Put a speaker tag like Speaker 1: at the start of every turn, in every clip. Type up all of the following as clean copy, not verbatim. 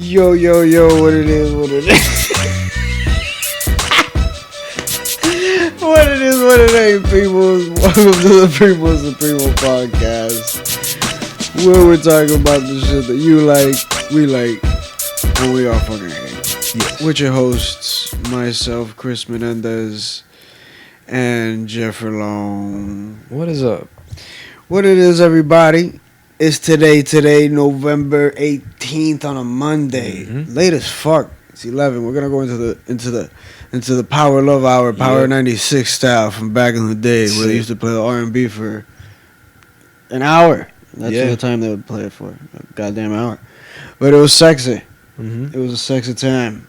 Speaker 1: Yo, what it is, what it is. What it ain't, people. Welcome to the Primo Suprimo podcast, where we're talking about the shit that you like, we like, and we all fucking hate.
Speaker 2: Yes.
Speaker 1: With your hosts, myself, Chris Menendez, and Jeff Long.
Speaker 2: What is up?
Speaker 1: What it is, everybody? It's today, November 18th on a Monday.
Speaker 2: Mm-hmm.
Speaker 1: Late as fuck. It's 11. We're gonna go into the Power Love Hour, Power 96 style from back in the day, where they used to play the R&B for an hour. That's the time they would play it for, a goddamn hour. But it was sexy.
Speaker 2: Mm-hmm.
Speaker 1: It was a sexy time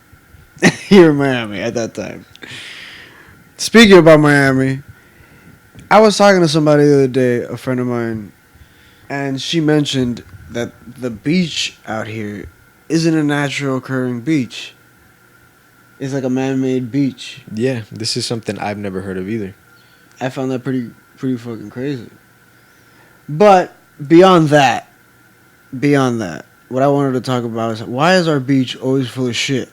Speaker 1: here in Miami at that time. Speaking about Miami, I was talking to somebody the other day, a friend of mine, and she mentioned that the beach out here isn't a natural occurring beach. It's like a man-made beach.
Speaker 2: Yeah, this is something I've never heard of either.
Speaker 1: I found that pretty fucking crazy. But beyond that, what I wanted to talk about is, why is our beach always full of shit?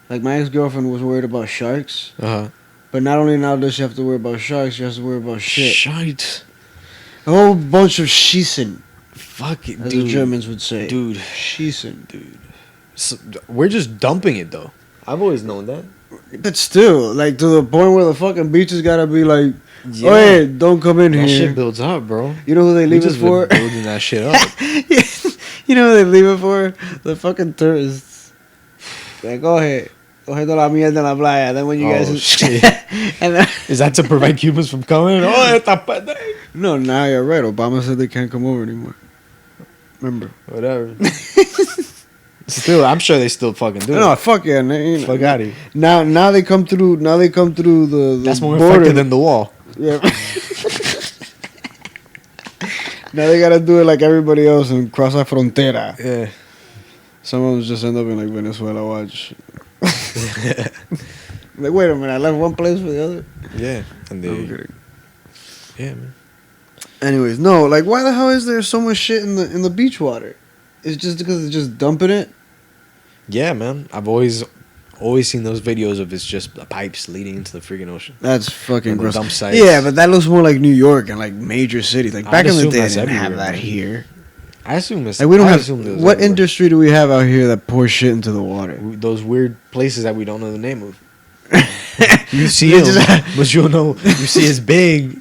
Speaker 1: Like, my ex-girlfriend was worried about sharks.
Speaker 2: Uh-huh.
Speaker 1: But not only now does she have to worry about sharks, she has to worry about shit.
Speaker 2: Shite.
Speaker 1: A whole bunch of schießen,
Speaker 2: Fuck it,
Speaker 1: as
Speaker 2: dude.
Speaker 1: the Germans would say.
Speaker 2: Dude.
Speaker 1: Schießen.
Speaker 2: Dude. So, we're just dumping it, though. I've always known that.
Speaker 1: But still, like, to the point where the fucking beaches gotta be like,
Speaker 2: Yeah.
Speaker 1: oh, hey, don't come in
Speaker 2: That
Speaker 1: here.
Speaker 2: shit builds up, bro.
Speaker 1: You know who they leave
Speaker 2: We
Speaker 1: it
Speaker 2: just
Speaker 1: for?
Speaker 2: been building that shit up.
Speaker 1: You know who they leave it for? The fucking tourists. Like, go ahead. Coge toda la mierda en la playa. Then when you
Speaker 2: Oh,
Speaker 1: guys...
Speaker 2: shit.
Speaker 1: And then,
Speaker 2: Is that to prevent Cubans from coming? Oh, esta pendeja.
Speaker 1: no, now you're right. Obama said they can't come over anymore. Remember?
Speaker 2: Whatever. Still, I'm sure they still fucking do it.
Speaker 1: No, fuck yeah. You know,
Speaker 2: Fuck out of here.
Speaker 1: Now they come through. Now they come through the
Speaker 2: That's more
Speaker 1: border.
Speaker 2: effective than the wall.
Speaker 1: Yeah. Now they gotta do it like everybody else and cross la frontera.
Speaker 2: Yeah.
Speaker 1: Some of them just end up in like Venezuela. Watch. Like, wait a minute, I left one place for the other.
Speaker 2: Yeah. And they.
Speaker 1: I'm kidding.
Speaker 2: Yeah, man.
Speaker 1: Anyways, no, like, why the hell is there so much shit in the beach water? It's just because they're just dumping it.
Speaker 2: Yeah, man. I've always seen those videos of it's just the pipes leading into the freaking ocean.
Speaker 1: That's fucking
Speaker 2: And the
Speaker 1: gross.
Speaker 2: dump sites.
Speaker 1: Yeah, but that looks more like New York and like major cities. Like, back
Speaker 2: I'd
Speaker 1: in the
Speaker 2: assume
Speaker 1: day, they
Speaker 2: that's
Speaker 1: didn't have
Speaker 2: everywhere,
Speaker 1: that
Speaker 2: man.
Speaker 1: here.
Speaker 2: I assume it's.
Speaker 1: Like, we don't
Speaker 2: I
Speaker 1: have.
Speaker 2: assume there's
Speaker 1: What
Speaker 2: everywhere.
Speaker 1: industry do we have out here that pours shit into the water?
Speaker 2: Those weird places that we don't know the name of. You see
Speaker 1: They
Speaker 2: them,
Speaker 1: just-
Speaker 2: but you don't know. You see it's big.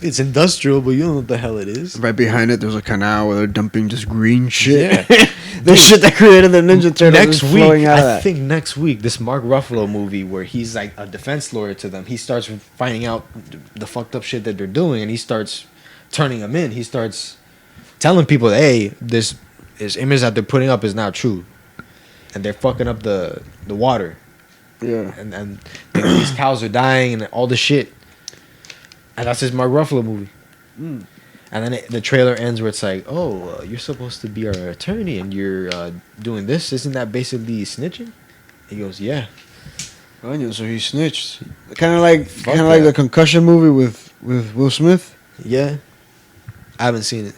Speaker 2: It's industrial, but you don't know what the hell it is.
Speaker 1: Right behind it, there's a canal where they're dumping just green shit.
Speaker 2: Yeah.
Speaker 1: The shit that created the Ninja Turtles
Speaker 2: Next
Speaker 1: is
Speaker 2: week,
Speaker 1: flowing out of
Speaker 2: I
Speaker 1: that.
Speaker 2: think next week, this Mark Ruffalo movie where he's like a defense lawyer to them. He starts finding out the fucked up shit that they're doing, and he starts turning them in. He starts telling people, "Hey, this image that they're putting up is not true, and they're fucking up the water,
Speaker 1: Yeah.
Speaker 2: and these cows are dying and all the shit." And that's his Mark Ruffalo movie.
Speaker 1: Mm.
Speaker 2: And then the trailer ends where it's like, "Oh, you're supposed to be our attorney, and you're doing this. Isn't that basically snitching?" He goes, "Yeah."
Speaker 1: Onion, so he snitched. Kind of like
Speaker 2: that.
Speaker 1: the Concussion movie with Will Smith.
Speaker 2: Yeah. I haven't seen it.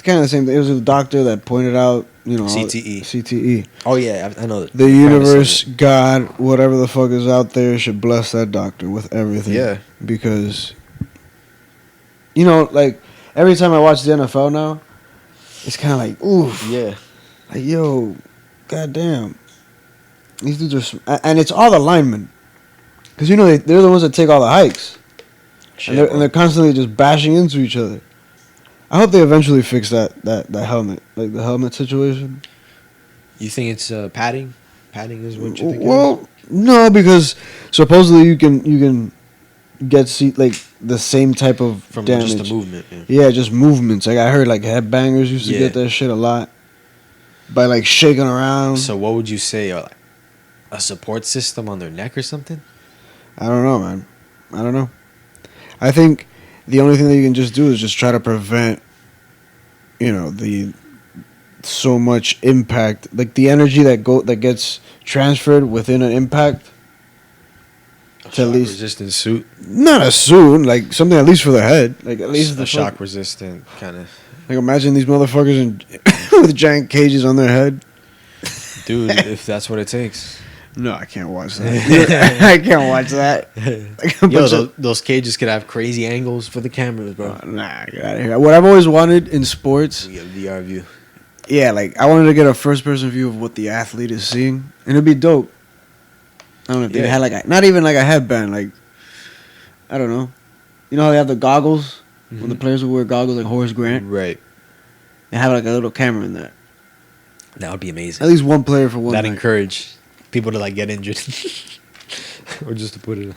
Speaker 1: Kind of the same thing. It was a doctor that pointed out,
Speaker 2: CTE.
Speaker 1: CTE.
Speaker 2: Oh yeah, I know that.
Speaker 1: The universe, God, whatever the fuck is out there, should bless that doctor with everything.
Speaker 2: Yeah.
Speaker 1: Because, like, every time I watch the NFL now, it's kind of like, oof.
Speaker 2: Yeah.
Speaker 1: Like, yo, goddamn. These dudes are... And it's all the linemen. Because, they're the ones that take all the hikes.
Speaker 2: Shit,
Speaker 1: And they're constantly just bashing into each other. I hope they eventually fix that helmet. Like, the helmet situation.
Speaker 2: You think it's padding? Padding is what you think?
Speaker 1: Well, no, because supposedly you can get the same type of
Speaker 2: from
Speaker 1: damage.
Speaker 2: just the movement. Yeah.
Speaker 1: Yeah, just movements. Like, I heard like headbangers used to get that shit a lot by like shaking around.
Speaker 2: So what would you say? Like a support system on their neck or something?
Speaker 1: I don't know, man. I don't know. I think the only thing that you can just do is just try to prevent, the so much impact, like the energy that gets transferred within an impact.
Speaker 2: To
Speaker 1: at least
Speaker 2: resistant suit.
Speaker 1: Not as soon, like something at least for the head, like at least
Speaker 2: A shock resistant kind of.
Speaker 1: Like, imagine these motherfuckers in with giant cages on their head.
Speaker 2: Dude, if that's what it takes.
Speaker 1: No, I can't watch that. I can't watch that.
Speaker 2: Yo, those cages could have crazy angles for the cameras, bro.
Speaker 1: Nah, get out of here. What I've always wanted in sports,
Speaker 2: We get a VR view.
Speaker 1: yeah, like I wanted to get a first-person view of what the athlete is seeing, and it'd be dope. I don't know if they
Speaker 2: Yeah.
Speaker 1: had like not even like a headband, like I don't know. You know how they have the goggles when the players will wear goggles like Horace Grant.
Speaker 2: Right.
Speaker 1: They have like a little camera in there.
Speaker 2: That would be amazing.
Speaker 1: At least one player for one
Speaker 2: That
Speaker 1: night.
Speaker 2: encourage people to like get injured, or just to put it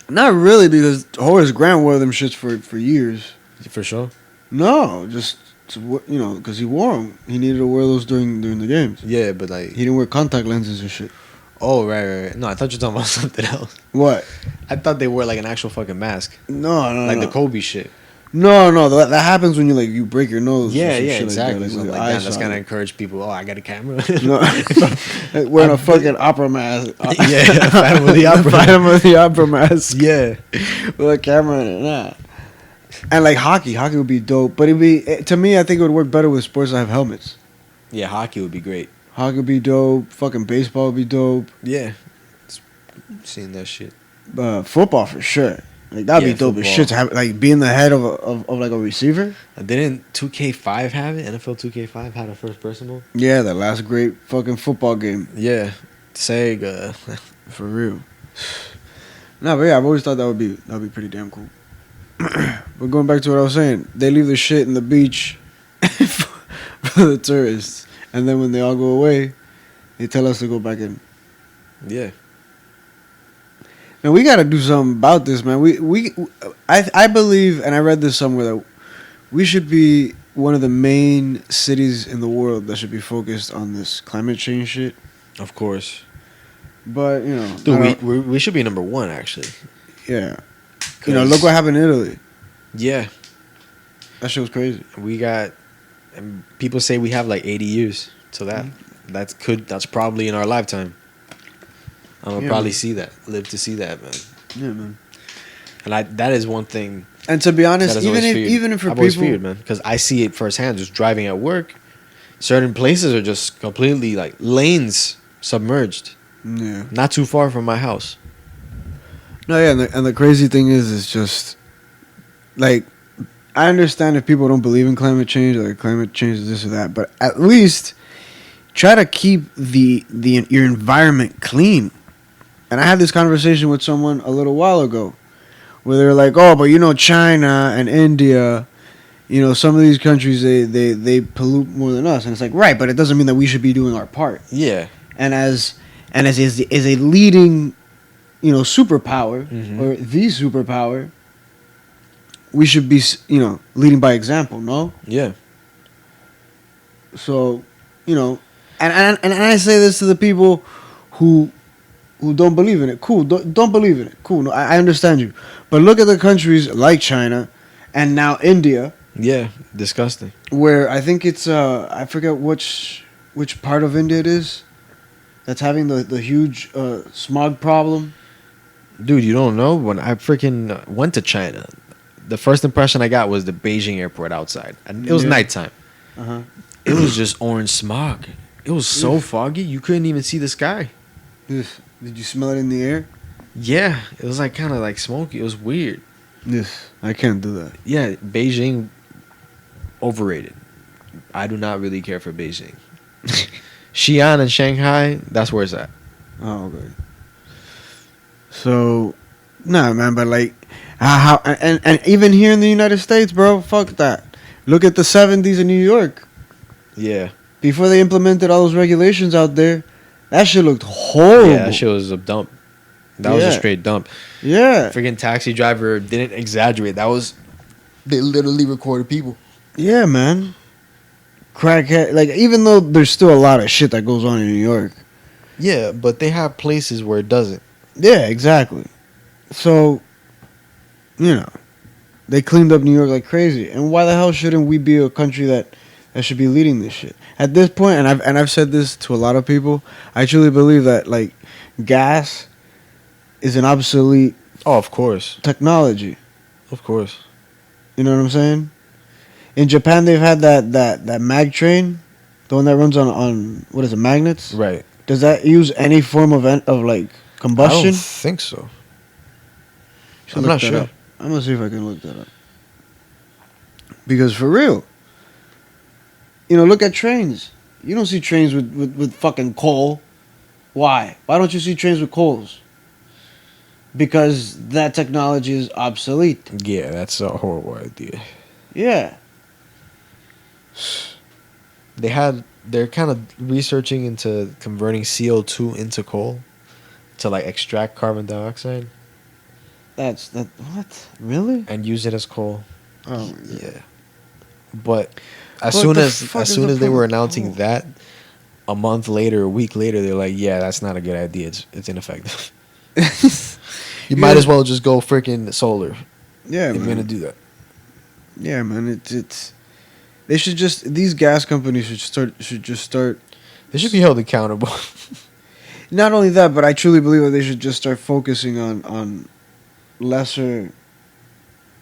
Speaker 1: Not really, because Horace Grant wore them shits for years.
Speaker 2: for sure.
Speaker 1: No, just because he wore them. He needed to wear those during the games.
Speaker 2: Yeah, but like,
Speaker 1: He didn't wear contact lenses and shit.
Speaker 2: oh right. No, I thought you were talking about something else.
Speaker 1: What?
Speaker 2: I thought they wore like an actual fucking mask,
Speaker 1: No,
Speaker 2: like
Speaker 1: no.
Speaker 2: the Kobe shit.
Speaker 1: No, that happens when you break your nose.
Speaker 2: Yeah,
Speaker 1: and
Speaker 2: yeah,
Speaker 1: shit
Speaker 2: exactly.
Speaker 1: Like that,
Speaker 2: So
Speaker 1: with
Speaker 2: like,
Speaker 1: your
Speaker 2: damn,
Speaker 1: eyes
Speaker 2: that's
Speaker 1: on
Speaker 2: gonna
Speaker 1: it.
Speaker 2: encourage people. Oh, I got a camera.
Speaker 1: No, wearing a fucking opera mask.
Speaker 2: Yeah, Phantom of the Opera.
Speaker 1: Phantom of the Opera mask
Speaker 2: Yeah,
Speaker 1: with a camera in it. Nah. And like hockey would be dope, but to me, I think it would work better with sports that have helmets.
Speaker 2: yeah. Hockey would be great.
Speaker 1: Hockey would be dope. Fucking baseball would be dope.
Speaker 2: Yeah, seeing that shit.
Speaker 1: Football for sure. Like that'd
Speaker 2: Yeah,
Speaker 1: be dope as
Speaker 2: football.
Speaker 1: shit to have like being the head of like a receiver.
Speaker 2: Didn't 2K5 have it? NFL 2K5 had a first person mode.
Speaker 1: Yeah, that last great fucking football game.
Speaker 2: Yeah, Sega.
Speaker 1: For real. No, but yeah, I've always thought that'd be pretty damn cool. But going back to what I was saying, they leave the shit in the beach for the tourists, and then when they all go away, they tell us to go back in.
Speaker 2: Yeah.
Speaker 1: Man, we got to do something about this, man. I believe, and I read this somewhere, that we should be one of the main cities in the world that should be focused on this climate change shit.
Speaker 2: Of course.
Speaker 1: But you know, I
Speaker 2: Dude,
Speaker 1: don't-
Speaker 2: we should be number one actually.
Speaker 1: yeah, you know, look what happened in Italy.
Speaker 2: Yeah,
Speaker 1: That shit was crazy.
Speaker 2: we got. And people say we have like 80 years, so that's probably in our lifetime. I'm gonna
Speaker 1: Yeah,
Speaker 2: probably
Speaker 1: man.
Speaker 2: live to see that, man.
Speaker 1: Yeah, man.
Speaker 2: And that is one thing
Speaker 1: And to be
Speaker 2: that
Speaker 1: honest,
Speaker 2: has always feared.
Speaker 1: even if for
Speaker 2: I've always
Speaker 1: people,
Speaker 2: feared, man, because I see it firsthand. Just driving at work, certain places are just completely like lanes submerged.
Speaker 1: yeah,
Speaker 2: Not too far from my house.
Speaker 1: no, yeah, and the crazy thing is, it's just like I understand if people don't believe in climate change, like climate change is this or that, but at least try to keep your environment clean. And I had this conversation with someone a little while ago, where they're like, "Oh, but you know, China and India, you know, some of these countries they pollute more than us." And it's like, right, but it doesn't mean that we should be doing our part.
Speaker 2: Yeah.
Speaker 1: And as a leading, you know, superpower
Speaker 2: Mhm.
Speaker 1: or the superpower, we should be, you know, leading by example. No,
Speaker 2: Yeah.
Speaker 1: so, you know, and I say this to the people who don't believe in it. Cool, don't believe in it. Cool, no, I understand you, but look at the countries like China, and now India,
Speaker 2: Yeah. Disgusting.
Speaker 1: where I think it's I forget which part of India it is that's having the huge smog problem.
Speaker 2: Dude, you don't know? When I freaking went to China, the first impression I got was the Beijing airport outside. And it was
Speaker 1: Yeah.
Speaker 2: nighttime.
Speaker 1: Uh-huh.
Speaker 2: It was just orange smog. It was so foggy, you couldn't even see the sky.
Speaker 1: Yes. Did you smell it in the air?
Speaker 2: Yeah, it was like kind of like smoky. It was weird.
Speaker 1: Yes. I can't do that.
Speaker 2: Yeah, Beijing, overrated. I do not really care for Beijing. Xi'an and Shanghai, that's where it's at.
Speaker 1: Oh, okay. So, nah, man, but like, how and even here in the United States, bro, fuck that. Look at the 70s in New York.
Speaker 2: Yeah.
Speaker 1: Before they implemented all those regulations out there, that shit looked horrible.
Speaker 2: Yeah, that shit was a dump. That was a
Speaker 1: Yeah.
Speaker 2: straight dump.
Speaker 1: Yeah.
Speaker 2: Freaking taxi driver didn't exaggerate. They literally recorded people.
Speaker 1: Yeah, man. Crackhead. Like, even though there's still a lot of shit that goes on in New York.
Speaker 2: Yeah, but they have places where it doesn't.
Speaker 1: Yeah, exactly. So, you know, they cleaned up New York like crazy. And why the hell shouldn't we be a country that should be leading this shit? At this point, and I've said this to a lot of people, I truly believe that like gas is an obsolete
Speaker 2: Oh, of course.
Speaker 1: technology.
Speaker 2: Of course.
Speaker 1: You know what I'm saying? In Japan, they've had that mag train The one that runs on what is it, magnets?
Speaker 2: Right.
Speaker 1: Does that use any form of like
Speaker 2: I
Speaker 1: combustion?
Speaker 2: don't think so.
Speaker 1: Should
Speaker 2: I'm
Speaker 1: look
Speaker 2: not
Speaker 1: that
Speaker 2: sure.
Speaker 1: up. I'm gonna see if I can look that up. Because for real, look at trains. You don't see trains with fucking coal. Why? Why don't you see trains with coals? Because that technology is obsolete.
Speaker 2: Yeah, that's a horrible idea.
Speaker 1: Yeah.
Speaker 2: They're kind of researching into converting CO2 into coal to like extract carbon dioxide
Speaker 1: What? Really?
Speaker 2: and use it as coal.
Speaker 1: Oh my god.
Speaker 2: Yeah. But as
Speaker 1: What
Speaker 2: soon
Speaker 1: the
Speaker 2: as
Speaker 1: fuck
Speaker 2: as
Speaker 1: is
Speaker 2: soon
Speaker 1: the
Speaker 2: as they
Speaker 1: point
Speaker 2: were
Speaker 1: of
Speaker 2: announcing
Speaker 1: coal?
Speaker 2: that, a month later, a week later, they're like, "Yeah, that's not a good idea. It's ineffective. You might as well just go freaking solar
Speaker 1: Yeah,
Speaker 2: if you're gonna
Speaker 1: man.
Speaker 2: do that."
Speaker 1: Yeah, man. It's. They should just. These gas companies should just start.
Speaker 2: They should be held accountable.
Speaker 1: Not only that, but I truly believe that they should just start focusing on lesser.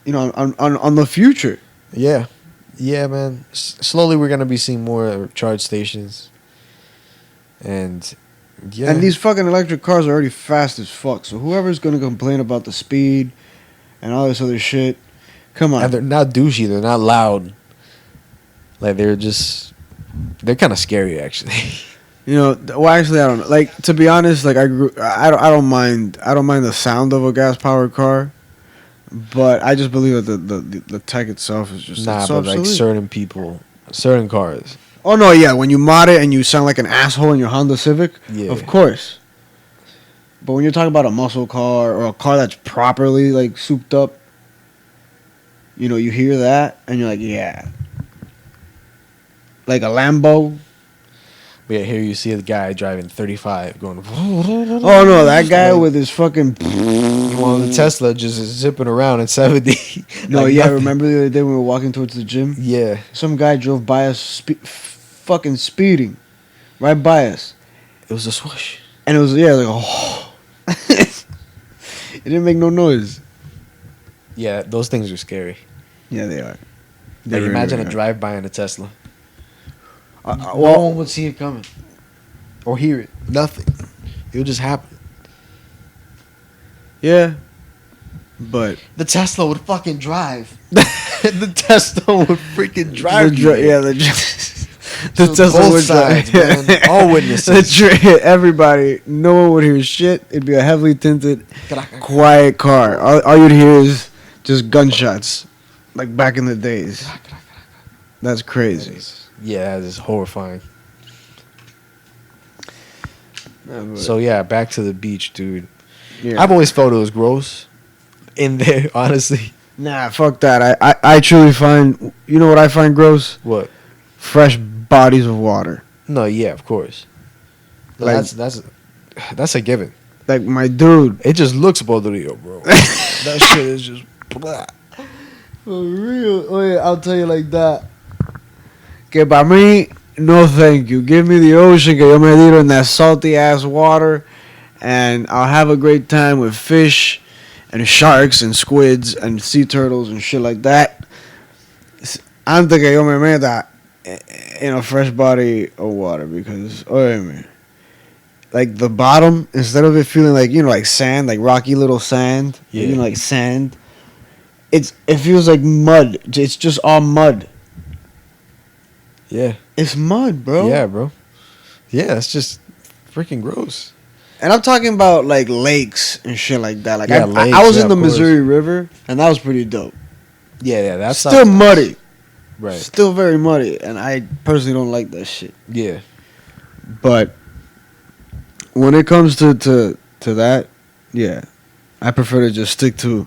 Speaker 1: On the future.
Speaker 2: Yeah, yeah, man. Slowly, we're gonna be seeing more charge stations, and yeah,
Speaker 1: And these fucking electric cars are already fast as fuck. So whoever's gonna complain about the speed and all this other shit, come on.
Speaker 2: and they're not douchey. They're not loud. Like they're kind of scary actually.
Speaker 1: Well, actually, I don't know. Like, to be honest, like I don't mind the sound of a gas powered car, but I just believe that the tech itself is just
Speaker 2: Nah,
Speaker 1: it's so
Speaker 2: but like
Speaker 1: obsolete.
Speaker 2: certain people, certain cars.
Speaker 1: Oh no, yeah, when you mod it and you sound like an asshole in your Honda Civic,
Speaker 2: Yeah.
Speaker 1: of course. But when you're talking about a muscle car or a car that's properly like souped up, you hear that and you're like, yeah. Like a Lambo.
Speaker 2: But yeah, here you see a guy driving 35 going.
Speaker 1: Oh no, that guy with his fucking.
Speaker 2: While the Tesla just is zipping around at 70.
Speaker 1: No,
Speaker 2: Like
Speaker 1: yeah,
Speaker 2: nothing.
Speaker 1: remember the other day when we were walking towards the gym?
Speaker 2: Yeah.
Speaker 1: Some guy drove by us, fucking speeding, right by us,
Speaker 2: It was a swoosh.
Speaker 1: and it was like oh, it didn't make no noise.
Speaker 2: Yeah, those things are scary.
Speaker 1: Yeah, they are.
Speaker 2: Like, imagine a drive-by in a Tesla. No
Speaker 1: Well,
Speaker 2: one would see it coming. Or hear it. Nothing. It would just happen.
Speaker 1: yeah, but
Speaker 2: The Tesla would fucking drive. The Tesla would freaking drive.
Speaker 1: the
Speaker 2: So
Speaker 1: Tesla
Speaker 2: both
Speaker 1: would
Speaker 2: sides,
Speaker 1: drive.
Speaker 2: man. All witnesses.
Speaker 1: Everybody, no one would hear shit. It'd be a heavily tinted, quiet car. All you'd hear is just gunshots, like back in the days. That's crazy.
Speaker 2: Yeah, that is horrifying.
Speaker 1: Yeah, but-
Speaker 2: So yeah, back to the beach, dude.
Speaker 1: yeah.
Speaker 2: I've always felt it was gross in there, honestly.
Speaker 1: Nah, fuck that. I truly find, what I find gross?
Speaker 2: What?
Speaker 1: Fresh bodies of water.
Speaker 2: No, yeah, of course.
Speaker 1: Like-
Speaker 2: That's a given.
Speaker 1: Like my dude.
Speaker 2: It just looks bodrio, bro. That shit is just blah.
Speaker 1: For real. Oh yeah, I'll tell you like that. Que para mí, no thank you. Give me the ocean, que yo me tiro in that salty ass water, and I'll have a great time with fish and sharks and squids and sea turtles and shit like that. Antes que yo me meta in a fresh body of water, because, oye, like the bottom, instead of it feeling like, like sand, like rocky little sand,
Speaker 2: Yeah.
Speaker 1: like sand, it feels like mud. It's just all mud.
Speaker 2: Yeah.
Speaker 1: It's mud, bro.
Speaker 2: Yeah, bro. Yeah, it's just freaking gross.
Speaker 1: And I'm talking about like lakes and shit like that. Like
Speaker 2: Yeah,
Speaker 1: I
Speaker 2: lakes,
Speaker 1: was
Speaker 2: yeah,
Speaker 1: in the
Speaker 2: of course.
Speaker 1: Missouri River, and that was pretty dope.
Speaker 2: Yeah, that's
Speaker 1: Still muddy,
Speaker 2: Right.
Speaker 1: still very muddy, and I personally don't like that shit.
Speaker 2: Yeah.
Speaker 1: But when it comes to that, yeah, I prefer to just stick to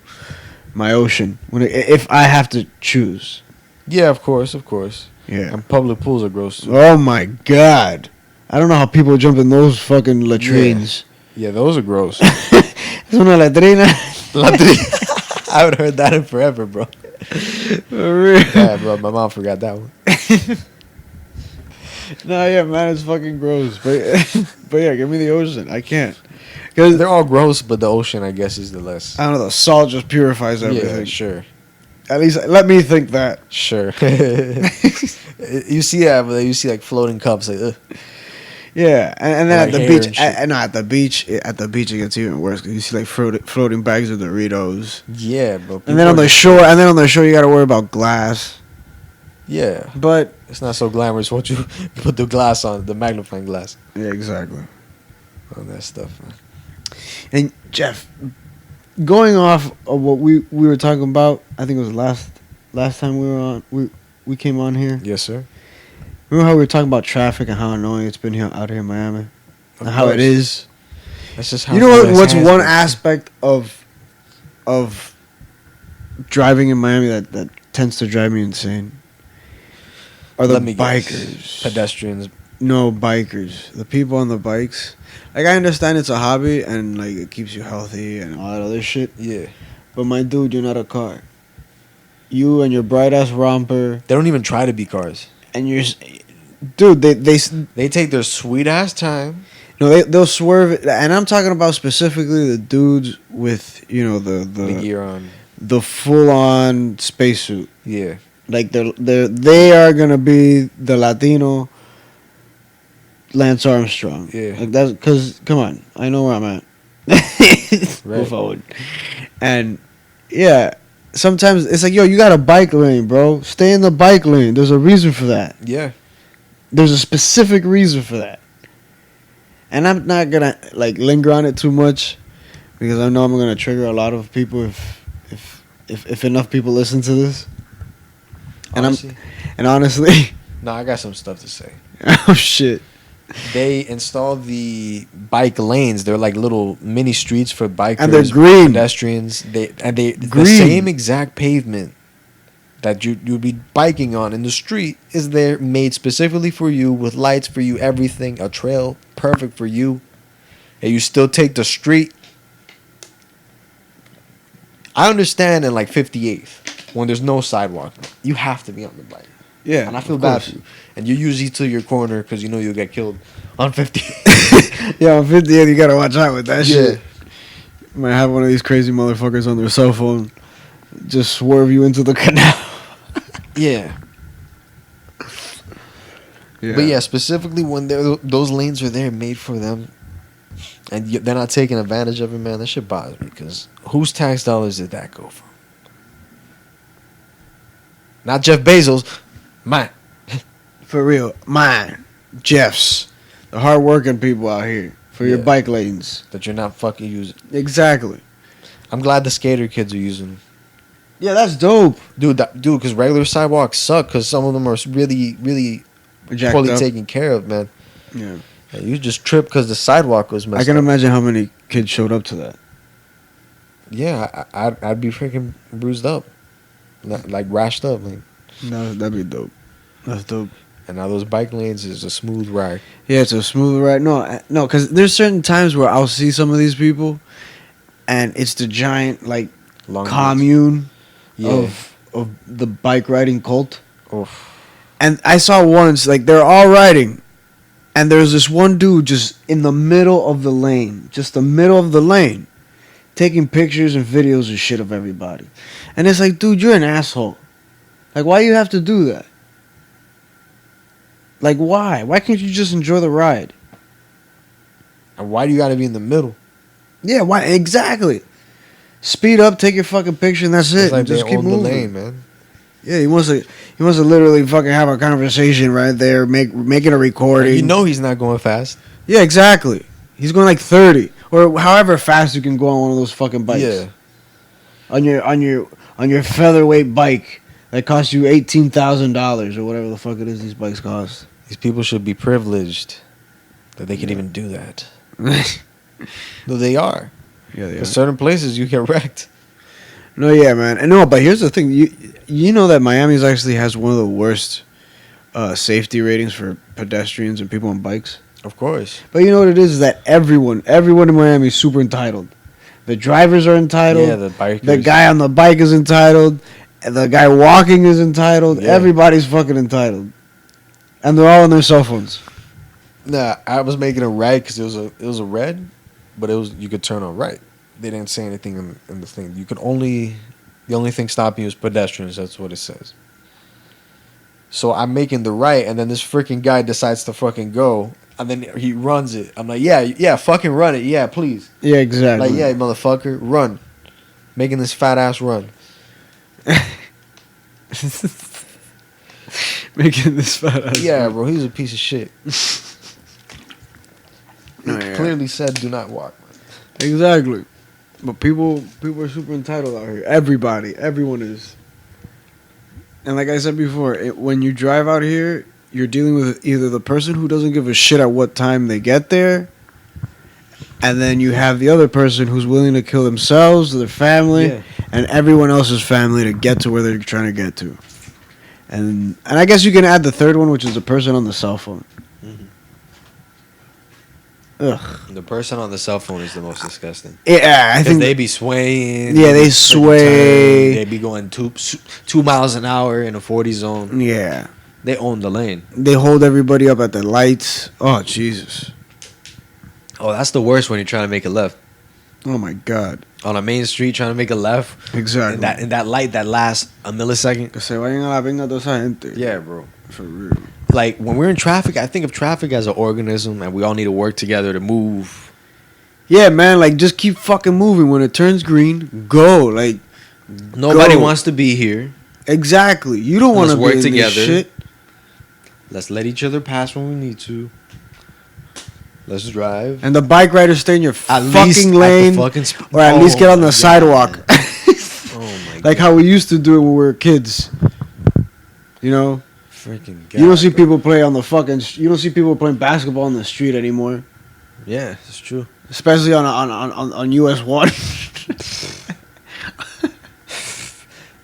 Speaker 1: my ocean if I have to choose.
Speaker 2: Yeah, of course, of course.
Speaker 1: Yeah.
Speaker 2: And public pools are gross too.
Speaker 1: Oh my god, I don't know how people jump in those fucking latrines.
Speaker 2: Yeah, those are gross.
Speaker 1: Es una latrina.
Speaker 2: I haven't heard that in forever, bro.
Speaker 1: For real.
Speaker 2: Yeah, bro, my mom forgot that one.
Speaker 1: No, yeah, man, it's fucking gross. But yeah, give me the ocean. I can't. Because
Speaker 2: They're all gross, but the ocean, I guess, is the less.
Speaker 1: I don't know, the salt just purifies everything.
Speaker 2: Yeah, sure.
Speaker 1: At least let me think that.
Speaker 2: Sure. You see that, but you see like floating cups. Like, ugh.
Speaker 1: Yeah, and then
Speaker 2: Like
Speaker 1: at the
Speaker 2: hair
Speaker 1: beach,
Speaker 2: and shit.
Speaker 1: no, at the beach it gets even worse because you see like floating bags of Doritos,
Speaker 2: Yeah, but
Speaker 1: and then on the shore, you got to worry about glass.
Speaker 2: yeah,
Speaker 1: But
Speaker 2: it's not so glamorous once you put the glass on, the magnifying glass
Speaker 1: yeah, exactly.
Speaker 2: on that stuff. Man.
Speaker 1: And Jeff, going off of what we were talking about, I think it was last time we were on we came on here.
Speaker 2: Yes, sir.
Speaker 1: Remember how we were talking about traffic and how annoying it's been here out here in Miami,
Speaker 2: Of
Speaker 1: and how it
Speaker 2: course.
Speaker 1: is.
Speaker 2: That's just how.
Speaker 1: You know what?
Speaker 2: it
Speaker 1: What's
Speaker 2: has
Speaker 1: one
Speaker 2: been.
Speaker 1: aspect of driving in Miami that tends to drive me insane? Are the
Speaker 2: Let me guess.
Speaker 1: bikers?
Speaker 2: Pedestrians.
Speaker 1: No, bikers. The people on the bikes. Like, I understand it's a hobby and like it keeps you healthy and all that other shit.
Speaker 2: Yeah,
Speaker 1: But my dude, you're not a car. You and your bright ass romper
Speaker 2: they don't even try to be cars.
Speaker 1: and dude.
Speaker 2: They take their sweet ass time.
Speaker 1: They'll swerve. And I'm talking about specifically the dudes with
Speaker 2: The gear on.
Speaker 1: the full on spacesuit.
Speaker 2: Yeah,
Speaker 1: Like they are gonna be the Latino Lance Armstrong.
Speaker 2: Yeah.
Speaker 1: Like that's because come on, I know where I'm at. Go
Speaker 2: Right.
Speaker 1: forward. And yeah, sometimes it's like, yo, you got a bike lane, bro. Stay in the bike lane. There's a reason for that.
Speaker 2: yeah.
Speaker 1: There's a specific reason for that. And I'm not gonna like linger on it too much because I know I'm gonna trigger a lot of people if enough people listen to this. And
Speaker 2: Honestly,
Speaker 1: and honestly,
Speaker 2: no, I got some stuff to say.
Speaker 1: oh shit.
Speaker 2: They installed the bike lanes. They're like little mini streets for bikers
Speaker 1: And they're green.
Speaker 2: pedestrians. They the
Speaker 1: Green.
Speaker 2: same exact pavement that you'd be biking on in the street is there, made specifically for you, with lights for you, everything, a trail perfect for you. And you still take the street. I understand in like 58th when there's no sidewalk, you have to be on the bike.
Speaker 1: Yeah.
Speaker 2: And I feel
Speaker 1: of
Speaker 2: bad
Speaker 1: course.
Speaker 2: for you. And you use to your corner because you know you'll get killed on 50.
Speaker 1: Yeah, on 58, you gotta watch out with that
Speaker 2: Yeah.
Speaker 1: shit. You might have one of these crazy motherfuckers on their cell phone just swerve you into the canal.
Speaker 2: Yeah. But yeah, specifically when those lanes are there made for them and they're not taking advantage of it, man, that shit bothers me because whose tax dollars did that go from? Not Jeff Bezos, mine.
Speaker 1: For real. Mine. Jeff's. The hard-working people out here. For your
Speaker 2: Yeah.
Speaker 1: bike lanes.
Speaker 2: That you're not fucking using.
Speaker 1: Exactly.
Speaker 2: I'm glad the skater kids are using them.
Speaker 1: Yeah, that's dope.
Speaker 2: Dude, because regular sidewalks suck because some of them are really, really
Speaker 1: Jacked
Speaker 2: poorly
Speaker 1: up.
Speaker 2: taken care of, man.
Speaker 1: Yeah.
Speaker 2: And you just trip because the sidewalk was messed
Speaker 1: I can
Speaker 2: up.
Speaker 1: imagine how many kids showed up to that.
Speaker 2: Yeah, I'd be freaking bruised up. Like rashed up. Like,
Speaker 1: That'd be dope. That's dope.
Speaker 2: and now those bike lanes is a smooth ride.
Speaker 1: Yeah, it's a smooth ride. No, because there's certain times where I'll see some of these people, and it's the giant like
Speaker 2: Long
Speaker 1: commune
Speaker 2: Yeah.
Speaker 1: of the bike riding cult.
Speaker 2: Oof.
Speaker 1: And I saw once like they're all riding, and there's this one dude just in the middle of the lane, just the middle of the lane, taking pictures and videos and shit of everybody. And it's like, dude, you're an asshole. Like, why you have to do that? Like, why? Why can't you just enjoy the ride?
Speaker 2: And why do you gotta be in the middle?
Speaker 1: Yeah, why? Exactly. Speed up, take your fucking picture, and that's it.
Speaker 2: It's like
Speaker 1: and just
Speaker 2: they
Speaker 1: keep
Speaker 2: own
Speaker 1: moving.
Speaker 2: the lane, man.
Speaker 1: Yeah, he wants to literally fucking have a conversation right there, making a recording.
Speaker 2: You know he's not going fast.
Speaker 1: Yeah, exactly. He's going like 30 or however fast you can go on one of those fucking bikes.
Speaker 2: Yeah.
Speaker 1: On your featherweight bike that costs you $18,000 or whatever the fuck it is these bikes cost.
Speaker 2: These people should be privileged that they can even do that. No, they are.
Speaker 1: Yeah, they
Speaker 2: Because certain places you get wrecked.
Speaker 1: No, yeah, man. And no, but here's the thing. You know that Miami's actually has one of the worst safety ratings for pedestrians and people on bikes.
Speaker 2: Of course.
Speaker 1: But you know what it is that everyone in Miami is super entitled. The drivers are entitled.
Speaker 2: Yeah, the bikers.
Speaker 1: The guy on the bike is entitled. And the guy walking is entitled.
Speaker 2: Yeah.
Speaker 1: Everybody's fucking entitled. And they're all on their cell phones.
Speaker 2: Nah, I was making a right because it was a red, but you could turn on right. They didn't say anything in the thing. You could only The only thing stopping you is pedestrians. That's what it says. So I'm making the right, and then this freaking guy decides to fucking go, and then he runs it. I'm like, yeah, fucking run it. Yeah, please.
Speaker 1: Yeah, exactly.
Speaker 2: Like, yeah, motherfucker, run. Making this fat ass run.
Speaker 1: Making this fat ass.
Speaker 2: Yeah, bro, he's a piece of shit.
Speaker 1: No, yeah.
Speaker 2: Clearly said, do not walk.
Speaker 1: Exactly. But people are super entitled out here. Everyone is. And like I said before, when you drive out here, you're dealing with either the person who doesn't give a shit at what time they get there, and then you have the other person who's willing to kill themselves, their family, and everyone else's family to get to where they're trying to get to. And I guess you can add the third one, which is the person on the cell phone.
Speaker 2: Mm-hmm.
Speaker 1: Ugh.
Speaker 2: The person on the cell phone is the most disgusting.
Speaker 1: Yeah, I think
Speaker 2: they be swaying.
Speaker 1: Yeah, they sway.
Speaker 2: They be going 2 miles an hour in a 40 zone.
Speaker 1: Yeah.
Speaker 2: They own the lane.
Speaker 1: They hold everybody up at the lights. Oh, Jesus.
Speaker 2: Oh, that's the worst when you're trying to make a left.
Speaker 1: Oh, my God.
Speaker 2: On a main street trying to make a left.
Speaker 1: Exactly.
Speaker 2: And that light that lasts a millisecond.
Speaker 1: Que se vayan a la venga toda esa gente.
Speaker 2: Yeah, bro.
Speaker 1: For real.
Speaker 2: Like, when we're in traffic, I think of traffic as an organism, and we all need to work together to move.
Speaker 1: Yeah, man, like, just keep fucking moving. When it turns green, go. Like,
Speaker 2: Nobody
Speaker 1: go.
Speaker 2: wants to be here.
Speaker 1: Exactly. You don't want to
Speaker 2: work
Speaker 1: be in
Speaker 2: together.
Speaker 1: this shit.
Speaker 2: Let's let each other pass when we need to. Let's drive.
Speaker 1: And the bike riders stay in your
Speaker 2: At
Speaker 1: fucking
Speaker 2: least
Speaker 1: lane. or at least get on the sidewalk.
Speaker 2: Oh, my God.
Speaker 1: Like how we used to do it when we were kids. You know?
Speaker 2: Freaking God.
Speaker 1: You don't see people play on the fucking... You don't see people playing basketball on the street anymore.
Speaker 2: Yeah, it's true.
Speaker 1: Especially on US 1.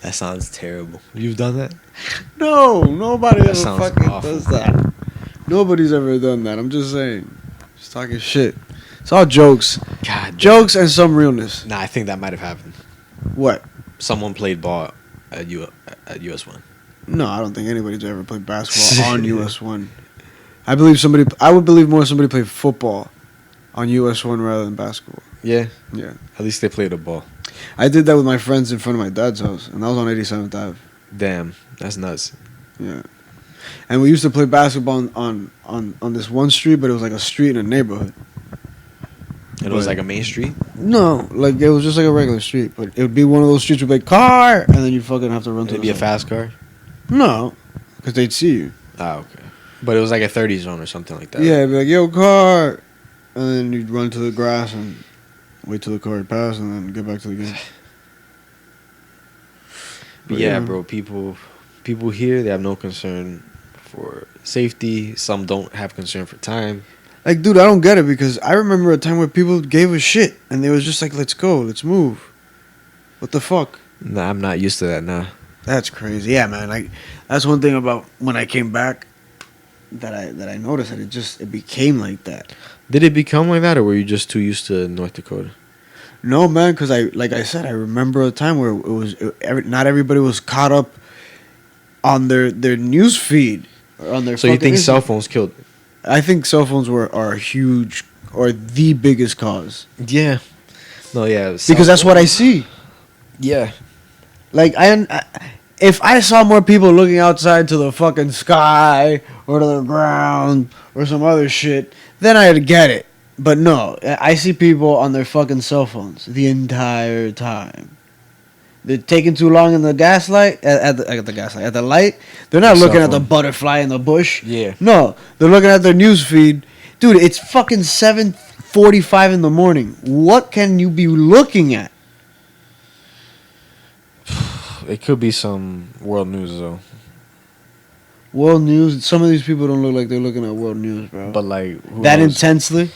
Speaker 2: That sounds terrible. You've done that?
Speaker 1: No, nobody
Speaker 2: That
Speaker 1: ever
Speaker 2: sounds
Speaker 1: fucking
Speaker 2: awful.
Speaker 1: does that. Nobody's ever done that. I'm just saying. Just talking shit. It's all jokes.
Speaker 2: God.
Speaker 1: Jokes and some realness.
Speaker 2: Nah, I think that might have happened.
Speaker 1: What?
Speaker 2: Someone played ball at US 1.
Speaker 1: No, I don't think anybody's ever played basketball on US 1. I would believe more somebody played football on US 1 rather than basketball.
Speaker 2: Yeah.
Speaker 1: Yeah.
Speaker 2: At least they played a ball.
Speaker 1: I did that with my friends in front of my dad's house, and that was on 87th Ave.
Speaker 2: Damn, that's nuts.
Speaker 1: Yeah. And we used to play basketball on this one street, but it was like a street in a neighborhood.
Speaker 2: It was like a main street?
Speaker 1: No, like it was just like a regular street, but it would be one of those streets with like car, and then you fucking have to run to
Speaker 2: It'd
Speaker 1: the
Speaker 2: be a
Speaker 1: side.
Speaker 2: fast car?
Speaker 1: No, because they'd see you.
Speaker 2: Ah, okay. But it was like a 30 zone or something like that.
Speaker 1: Yeah, it'd be like, yo, car, and then you'd run to the grass and wait till the car would pass, and then get back to the game.
Speaker 2: But yeah, bro, people here, they have no concern for safety. Some don't have concern for time.
Speaker 1: Like, dude, I don't get it, because I remember a time where people gave a shit, and they was just like, let's go, let's move. What the fuck?
Speaker 2: Nah, I'm not used to that now.
Speaker 1: That's crazy. Yeah, man. Like, that's one thing about when I came back that I noticed that it became like that.
Speaker 2: Did it become like that, or were you just too used to North Dakota?
Speaker 1: No, man, because like I said, I remember a time where not everybody was caught up on their news feed or on their.
Speaker 2: So you think
Speaker 1: Instagram.
Speaker 2: cell phones killed it?
Speaker 1: I think cell phones are huge, or the biggest cause.
Speaker 2: Yeah. No, yeah.
Speaker 1: Because that's what I see.
Speaker 2: Yeah.
Speaker 1: Like if I saw more people looking outside to the fucking sky or to the ground or some other shit, then I'd get it. But no, I see people on their fucking cell phones the entire time. They're taking too long in the gaslight at the light. They're not
Speaker 2: The
Speaker 1: looking
Speaker 2: cell
Speaker 1: at the
Speaker 2: phone.
Speaker 1: butterfly in the bush.
Speaker 2: Yeah.
Speaker 1: No, they're looking at their news feed. Dude, it's fucking 7:45 in the morning. What can you be looking at?
Speaker 2: It could be some world news, though.
Speaker 1: World news. Some of these people don't look like they're looking at world news, bro.
Speaker 2: But, like, who
Speaker 1: that
Speaker 2: knows?
Speaker 1: intensely.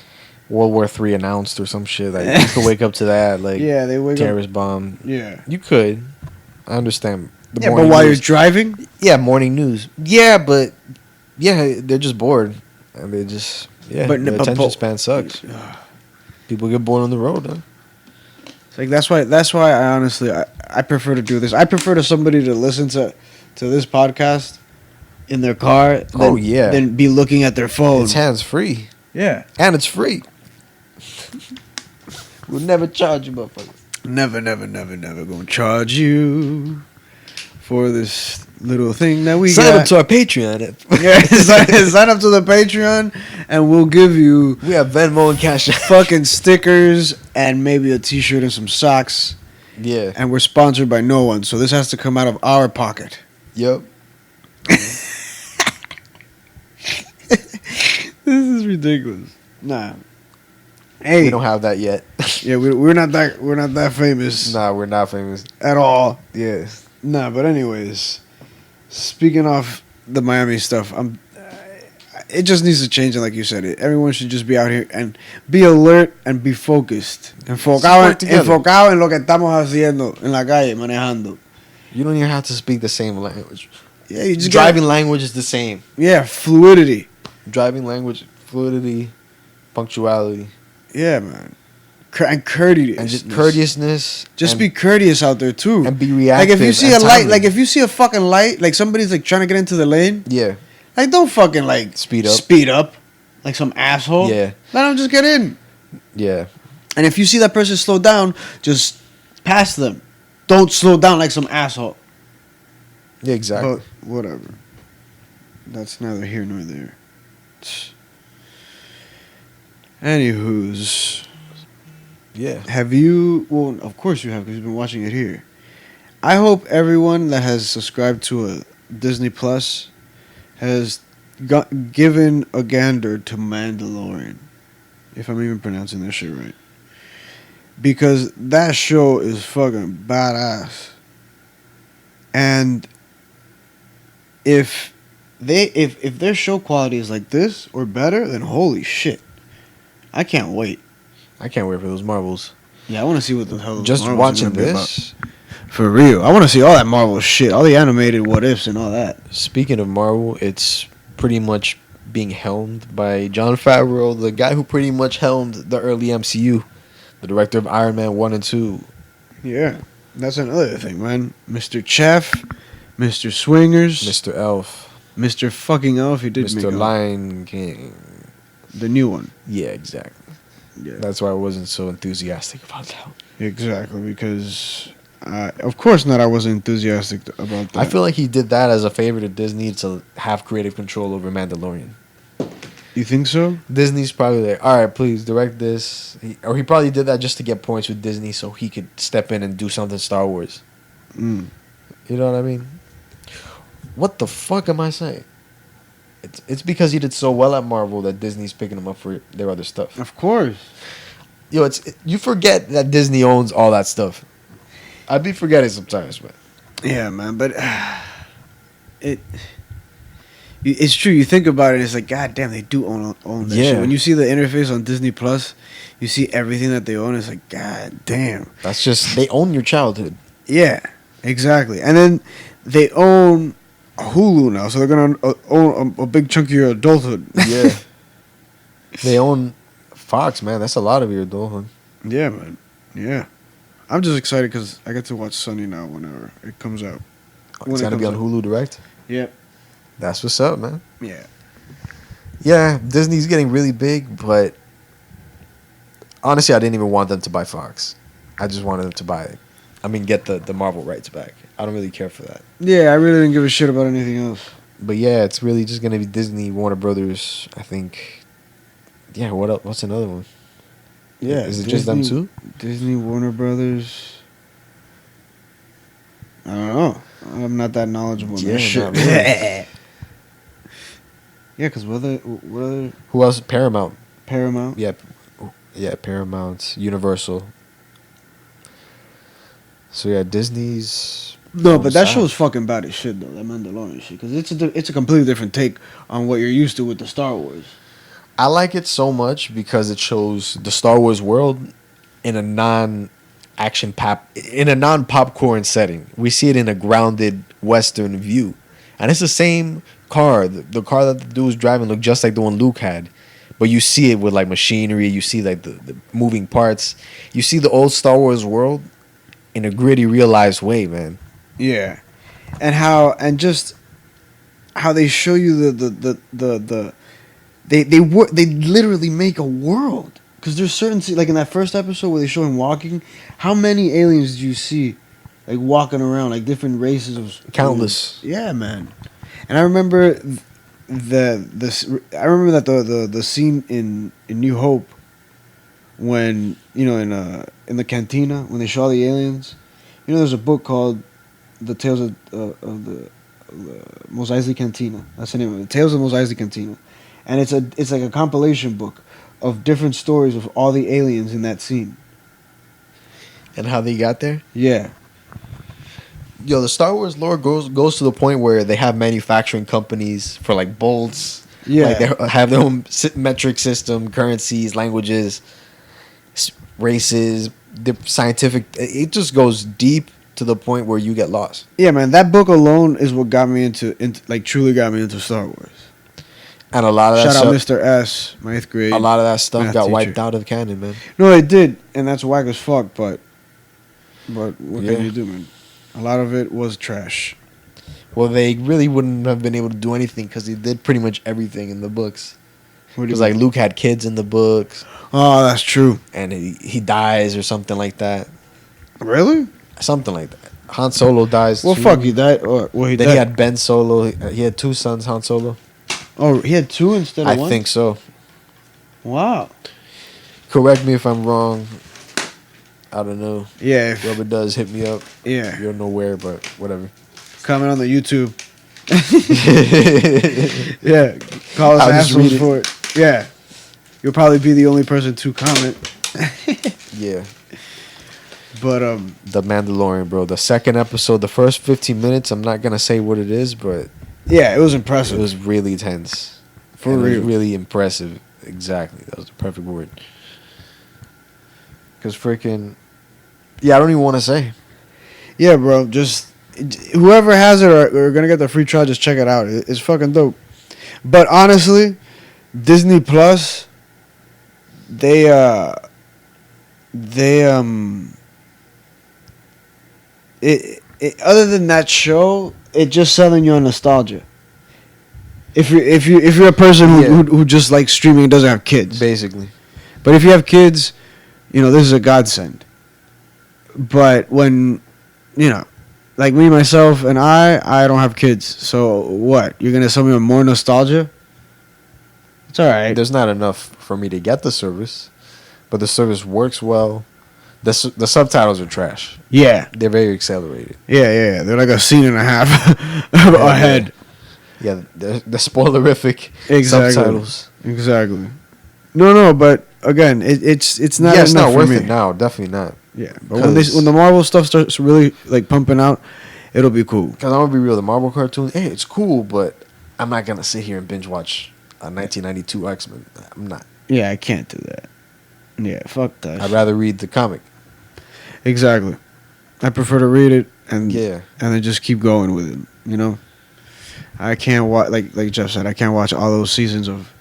Speaker 2: World War III announced or some shit. Like, you could wake up to that. Like,
Speaker 1: Yeah, they wake up.
Speaker 2: terrorist bomb.
Speaker 1: Yeah.
Speaker 2: You could. I understand. The
Speaker 1: Yeah, but
Speaker 2: morning
Speaker 1: while
Speaker 2: news.
Speaker 1: you're driving,
Speaker 2: Yeah, morning news. Yeah, but yeah, they're just bored, and they just
Speaker 1: But-
Speaker 2: their
Speaker 1: but-
Speaker 2: attention
Speaker 1: but-
Speaker 2: span sucks. People get bored on the road, huh?
Speaker 1: it's like that's why I honestly I prefer to do this. I prefer to somebody to listen to this podcast in their car. Than,
Speaker 2: Oh, yeah.
Speaker 1: than be looking at their phone.
Speaker 2: It's hands free,
Speaker 1: Yeah,
Speaker 2: and it's free. We'll never charge you, motherfuckers.
Speaker 1: Never, never, never, never gonna charge you for this little thing that we
Speaker 2: Sign
Speaker 1: got.
Speaker 2: up to our Patreon.
Speaker 1: Yeah, sign up to the Patreon, and we'll give you
Speaker 2: We have Venmo and Cash App.
Speaker 1: fucking stickers and maybe a T-shirt and some socks.
Speaker 2: Yeah.
Speaker 1: And we're sponsored by no one, so this has to come out of our pocket.
Speaker 2: Yep.
Speaker 1: This is ridiculous. Nah. Hey,
Speaker 2: We don't have that yet.
Speaker 1: yeah, we're not that famous
Speaker 2: Nah, we're not famous.
Speaker 1: at all.
Speaker 2: Yeah.
Speaker 1: Nah, but anyways, speaking of the Miami stuff, it just needs to change. And like you said, everyone should just be out here and be alert and be focused. Enfocado en lo que estamos haciendo en la calle, manejando.
Speaker 2: You don't even have to speak the same language.
Speaker 1: Yeah, you just
Speaker 2: Driving language is the same.
Speaker 1: Yeah, fluidity.
Speaker 2: Driving language, fluidity, punctuality.
Speaker 1: Yeah, man. And courteous.
Speaker 2: And just courteousness.
Speaker 1: Just
Speaker 2: and,
Speaker 1: be courteous out there too.
Speaker 2: and be reactive.
Speaker 1: Like if you see a
Speaker 2: and
Speaker 1: light,
Speaker 2: timely.
Speaker 1: like if you see a fucking light, like somebody's like trying to get into the lane,
Speaker 2: Yeah.
Speaker 1: like don't fucking like
Speaker 2: Speed up.
Speaker 1: like some asshole.
Speaker 2: Yeah.
Speaker 1: Let them just get in.
Speaker 2: Yeah.
Speaker 1: And if you see that person slow down, just pass them. Don't slow down like some asshole.
Speaker 2: Yeah, exactly.
Speaker 1: But whatever. That's neither here nor there. Anywho's,
Speaker 2: Yeah.
Speaker 1: have you? Well, of course you have, because you've been watching it here. I hope everyone that has subscribed to a Disney Plus has given a gander to Mandalorian, if I'm even pronouncing that shit right. Because that show is fucking badass. And if their show quality is like this or better, then holy shit. I can't wait.
Speaker 2: I can't wait for those Marvels.
Speaker 1: Yeah, I want to see what the hell those
Speaker 2: Just
Speaker 1: Marvels are
Speaker 2: watching
Speaker 1: gonna be
Speaker 2: this.
Speaker 1: about. For real. I want to see all that Marvel shit, all the animated what ifs and all that.
Speaker 2: Speaking of Marvel, it's pretty much being helmed by Jon Favreau, the guy who pretty much helmed the early MCU, the director of Iron Man 1 and 2.
Speaker 1: Yeah. That's another thing, man. Mr. Chef, Mr. Swingers,
Speaker 2: Mr. Elf,
Speaker 1: Mr. fucking Elf, he did make
Speaker 2: Mr.
Speaker 1: Elf.
Speaker 2: Lion King.
Speaker 1: The new one.
Speaker 2: Yeah, exactly.
Speaker 1: Yeah.
Speaker 2: That's why I wasn't so enthusiastic about that.
Speaker 1: Exactly, because of course not. I wasn't enthusiastic about that.
Speaker 2: I feel like he did that as a favor to Disney to have creative control over Mandalorian.
Speaker 1: You think so?
Speaker 2: Disney's probably like, all right, please direct this. Or he probably did that just to get points with Disney so he could step in and do something Star Wars.
Speaker 1: Mm.
Speaker 2: You know what I mean? What the fuck am I saying? It's because he did so well at Marvel that Disney's picking him up for their other stuff.
Speaker 1: Of course.
Speaker 2: Yo, you forget that Disney owns all that stuff. I'd be forgetting sometimes, man.
Speaker 1: Yeah, man, but it's true. You think about it, it's like, god damn, they do own that shit. When you see the interface on Disney Plus, you see everything that they own. It's like, god damn.
Speaker 2: That's just, they own your childhood.
Speaker 1: Yeah, exactly. And then they own Hulu now, so they're gonna own a big chunk of your adulthood.
Speaker 2: Yeah. They own Fox, man. That's a lot of your adulthood.
Speaker 1: Yeah, man. Yeah. I'm just excited because I get to watch Sunny now whenever it comes out.
Speaker 2: It's going to be on Hulu Direct?
Speaker 1: Yep.
Speaker 2: That's what's up, man.
Speaker 1: Yeah.
Speaker 2: Yeah, Disney's getting really big, but honestly, I didn't even want them to buy Fox. I just wanted them to get the Marvel rights back. I don't really care for that.
Speaker 1: Yeah, I really didn't give a shit about anything else.
Speaker 2: But yeah, it's really just going to be Disney, Warner Brothers, I think. Yeah, what else? What's another one?
Speaker 1: Yeah.
Speaker 2: Is it just them two?
Speaker 1: Disney, Warner Brothers. I don't know. I'm not that knowledgeable in that shit.
Speaker 2: not really.
Speaker 1: Yeah, because what other
Speaker 2: Who else? Paramount.
Speaker 1: Paramount?
Speaker 2: Yeah, Paramount, Universal. So yeah, Disney's.
Speaker 1: No, but that
Speaker 2: sad.
Speaker 1: show's fucking bad as shit though. That Mandalorian shit, because it's a completely different take on what you're used to with the Star Wars.
Speaker 2: I like it so much because it shows the Star Wars world in a non-popcorn setting. We see it in a grounded Western view, and it's the same car. The car that the dude was driving looked just like the one Luke had, but you see it with like machinery. You see like the moving parts. You see the old Star Wars world in a gritty, realized way, man.
Speaker 1: Yeah, and just how they show you they literally make a world. Because there's certain like in that first episode where they show him walking. How many aliens do you see, like walking around, like different races of
Speaker 2: Countless.
Speaker 1: Yeah, man. And I remember I remember that the scene in New Hope when in the cantina when they show all the aliens. There's a book called The Tales of the Mos Eisley Cantina. That's the name of it. Tales of Mos Eisley Cantina, and it's like a compilation book of different stories of all the aliens in that scene.
Speaker 2: And how they got there?
Speaker 1: Yeah.
Speaker 2: Yo, the Star Wars lore goes to the point where they have manufacturing companies for like bolts.
Speaker 1: Yeah.
Speaker 2: Like they have their own metric system, currencies, languages, races, the scientific. It just goes deep to the point where you get lost.
Speaker 1: Yeah, man. That book alone is what got me into like truly got me into Star Wars.
Speaker 2: And a lot of that
Speaker 1: Shout out
Speaker 2: stuff,
Speaker 1: Mr. S, my 8th grade.
Speaker 2: a lot of that stuff
Speaker 1: math
Speaker 2: got
Speaker 1: teacher.
Speaker 2: wiped out of canon, man.
Speaker 1: No, it did, and that's whack as fuck. But what
Speaker 2: Yeah.
Speaker 1: can you do, man? A lot of it was trash.
Speaker 2: Well, they really wouldn't have been able to do anything because they did pretty much everything in the books.
Speaker 1: What do you
Speaker 2: Because like
Speaker 1: mean?
Speaker 2: Luke had kids in the books,
Speaker 1: Oh, that's true.
Speaker 2: and he dies or something like that.
Speaker 1: Really?
Speaker 2: Something like that. Han Solo dies.
Speaker 1: Well,
Speaker 2: too.
Speaker 1: fuck, he died. Well, he
Speaker 2: Then
Speaker 1: died.
Speaker 2: he had Ben Solo. He had two sons, Han Solo.
Speaker 1: Oh, he had two instead of
Speaker 2: I
Speaker 1: one.
Speaker 2: think so.
Speaker 1: Wow.
Speaker 2: Correct me if I'm wrong. I don't know.
Speaker 1: Yeah.
Speaker 2: Whoever does, hit me up.
Speaker 1: Yeah.
Speaker 2: You'll know where, but whatever.
Speaker 1: Comment on the YouTube. Yeah. Call us
Speaker 2: I'll just read
Speaker 1: assholes
Speaker 2: it.
Speaker 1: for it. Yeah. You'll probably be the only person to comment.
Speaker 2: Yeah.
Speaker 1: But
Speaker 2: The Mandalorian, bro. The second episode, the first 15 minutes, I'm not going to say what it is, but
Speaker 1: yeah, it was
Speaker 2: it
Speaker 1: impressive.
Speaker 2: was really tense.
Speaker 1: For
Speaker 2: And It
Speaker 1: real.
Speaker 2: was really impressive. Exactly. That was the perfect word. Because freaking... Yeah, I don't even want to say.
Speaker 1: Yeah, bro. Just whoever has it or gonna get the free trial, just check it out. It's fucking dope. But honestly, Disney Plus, they other than that show, it just selling you on nostalgia. If you're a person who just likes streaming and doesn't have kids,
Speaker 2: Basically.
Speaker 1: but if you have kids, this is a godsend. But when, like me, myself, and I don't have kids. So what? You're gonna sell me more nostalgia? It's all right.
Speaker 2: There's not enough for me to get the service, but the service works well. The subtitles are trash.
Speaker 1: Yeah,
Speaker 2: They're very accelerated.
Speaker 1: yeah. They're like a scene and a half ahead.
Speaker 2: Yeah, they're spoilerific
Speaker 1: Exactly.
Speaker 2: subtitles.
Speaker 1: Exactly. No, but again, it's not.
Speaker 2: Yeah, it's
Speaker 1: enough
Speaker 2: not
Speaker 1: for
Speaker 2: worth
Speaker 1: me.
Speaker 2: it now. Definitely not.
Speaker 1: Yeah, but when the Marvel stuff starts really like pumping out, it'll be cool.
Speaker 2: Because I'm gonna be real, the Marvel cartoon, hey, it's cool, but I'm not gonna sit here and binge watch a 1992 X-Men. I'm not.
Speaker 1: Yeah, I can't do that. Yeah, fuck that.
Speaker 2: I'd rather read the comic.
Speaker 1: Exactly. I prefer to read it and
Speaker 2: Yeah.
Speaker 1: and then just keep going with it. I can't watch like Jeff said. I can't watch all those seasons of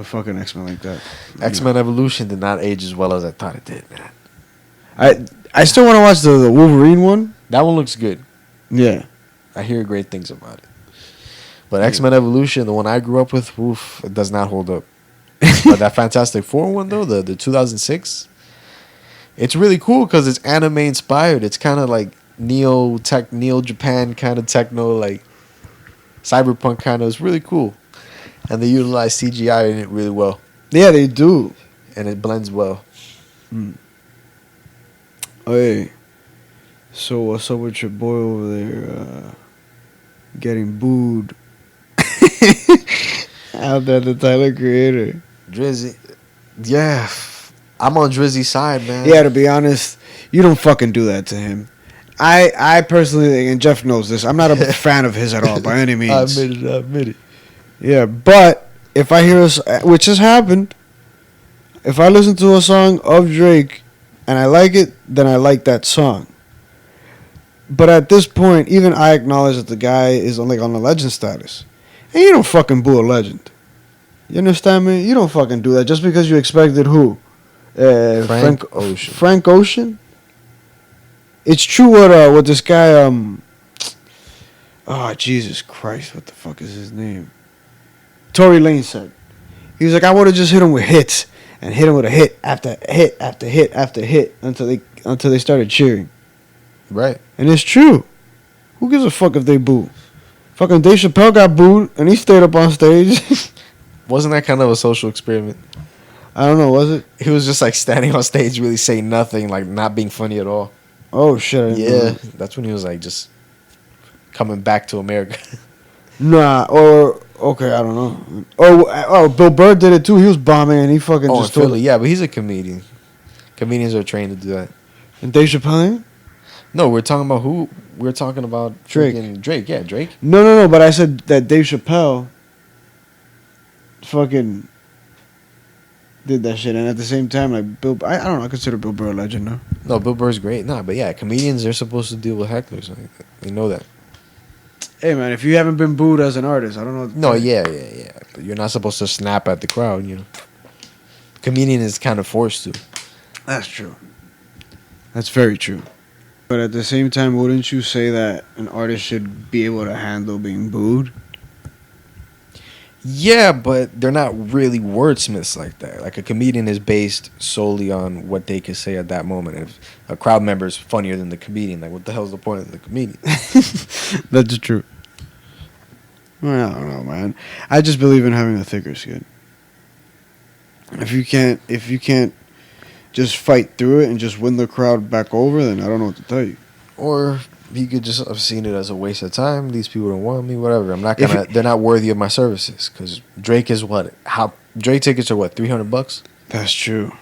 Speaker 1: fucking X-Men like that.
Speaker 2: X-Men Evolution did not age as well as I thought it did, man.
Speaker 1: I still want to watch the Wolverine one.
Speaker 2: That one looks good.
Speaker 1: Yeah.
Speaker 2: I hear great things about it. But X-Men Evolution, the one I grew up with, oof, it does not hold up. But that Fantastic Four one, though, the 2006, it's really cool because it's anime inspired. It's kind of like Neo Japan kind of techno, like cyberpunk kind of. It's really cool. And they utilize CGI in it really well.
Speaker 1: Yeah, they do.
Speaker 2: And it blends well.
Speaker 1: Hey, so what's up with your boy over there getting booed out there, the Tyler Creator?
Speaker 2: Drizzy. Yeah. I'm on Drizzy's side, man.
Speaker 1: Yeah, to be honest, you don't fucking do that to him. I personally, and Jeff knows this, I'm not a fan of his at all by any means.
Speaker 2: I admit it.
Speaker 1: Yeah, but if I hear which has happened, if I listen to a song of Drake and I like it, then I like that song. But at this point, even I acknowledge that the guy is on a legend status. And you don't fucking boo a legend. You understand me? You don't fucking do that just because you expected who?
Speaker 2: Frank Ocean.
Speaker 1: Frank Ocean? It's true what this guy oh Jesus Christ, what the fuck is his name? Tory Lane said. He was like, I would have just hit him with hits and hit him with a hit after hit after hit after hit until they started cheering.
Speaker 2: Right.
Speaker 1: And it's true. Who gives a fuck if they boo? Fucking Dave Chappelle got booed and he stayed up on stage.
Speaker 2: Wasn't that kind of a social experiment?
Speaker 1: I don't know, was it?
Speaker 2: He was just like standing on stage, really saying nothing, like not being funny at all.
Speaker 1: Oh shit! I didn't know
Speaker 2: Yeah,
Speaker 1: that.
Speaker 2: that's when he was like just coming back to America.
Speaker 1: Nah, or okay, I don't know. Oh, Bill Burr did it too. He was bombing and he fucking
Speaker 2: Oh, in
Speaker 1: just told
Speaker 2: Philly, yeah, but he's a comedian. Comedians are trained to do that.
Speaker 1: And Dave Chappelle?
Speaker 2: No, we're talking about who? We're talking about
Speaker 1: Drake.
Speaker 2: Drake, yeah, Drake.
Speaker 1: No. But I said that Dave Chappelle fucking did that shit, and at the same time, like Bill, I don't know. I consider Bill Burr a legend now.
Speaker 2: No, Bill Burr's great. Nah, but yeah, comedians are supposed to deal with hecklers. Like, they know that.
Speaker 1: Hey man, if you haven't been booed as an artist, I don't know. What to
Speaker 2: No,
Speaker 1: tell you.
Speaker 2: yeah. But you're not supposed to snap at the crowd, you know. Comedian is kind of forced to.
Speaker 1: That's true. That's very true. But at the same time, wouldn't you say that an artist should be able to handle being booed?
Speaker 2: Yeah, but they're not really wordsmiths like that. Like a comedian is based solely on what they can say at that moment. If a crowd member is funnier than the comedian, like what the hell's the point of the comedian?
Speaker 1: That's true. Well, I don't know, man. I just believe in having a thicker skin. If you can't just fight through it and just win the crowd back over, then I don't know what to tell you.
Speaker 2: Or you could just have seen it as a waste of time. These people don't want me. Whatever. I'm not gonna. They're not worthy of my services. Because Drake is what? How Drake tickets are what? $300.
Speaker 1: That's true.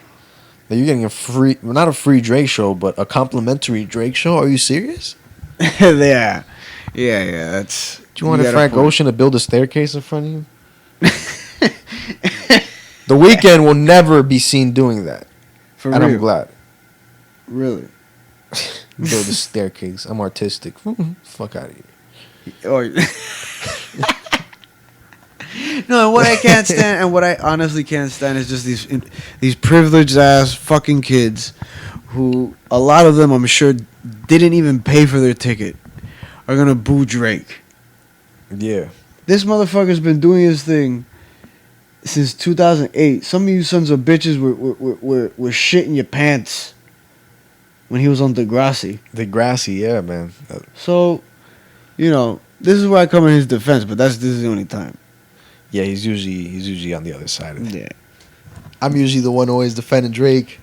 Speaker 2: Now you're getting a free, well, not a free Drake show, but a complimentary Drake show. Are you serious?
Speaker 1: Yeah. That's.
Speaker 2: Do you want
Speaker 1: gotta
Speaker 2: Frank
Speaker 1: put-
Speaker 2: Ocean to build a staircase in front of you? The Weeknd will never be seen doing that,
Speaker 1: For
Speaker 2: and
Speaker 1: real.
Speaker 2: I'm glad.
Speaker 1: Really.
Speaker 2: Build a staircase. I'm artistic. Fuck out of here.
Speaker 1: Oh. No, and what I can't stand, and what I honestly can't stand, is just these privileged ass fucking kids, who a lot of them I'm sure didn't even pay for their ticket, are gonna boo Drake.
Speaker 2: Yeah.
Speaker 1: This motherfucker's been doing his thing since 2008. Some of you sons of bitches were shitting your pants when he was on Degrassi.
Speaker 2: Degrassi, yeah, man.
Speaker 1: So, this is where I come in his defense, but this is the only time.
Speaker 2: Yeah, he's usually on the other side of it.
Speaker 1: Yeah.
Speaker 2: I'm usually the one always defending Drake,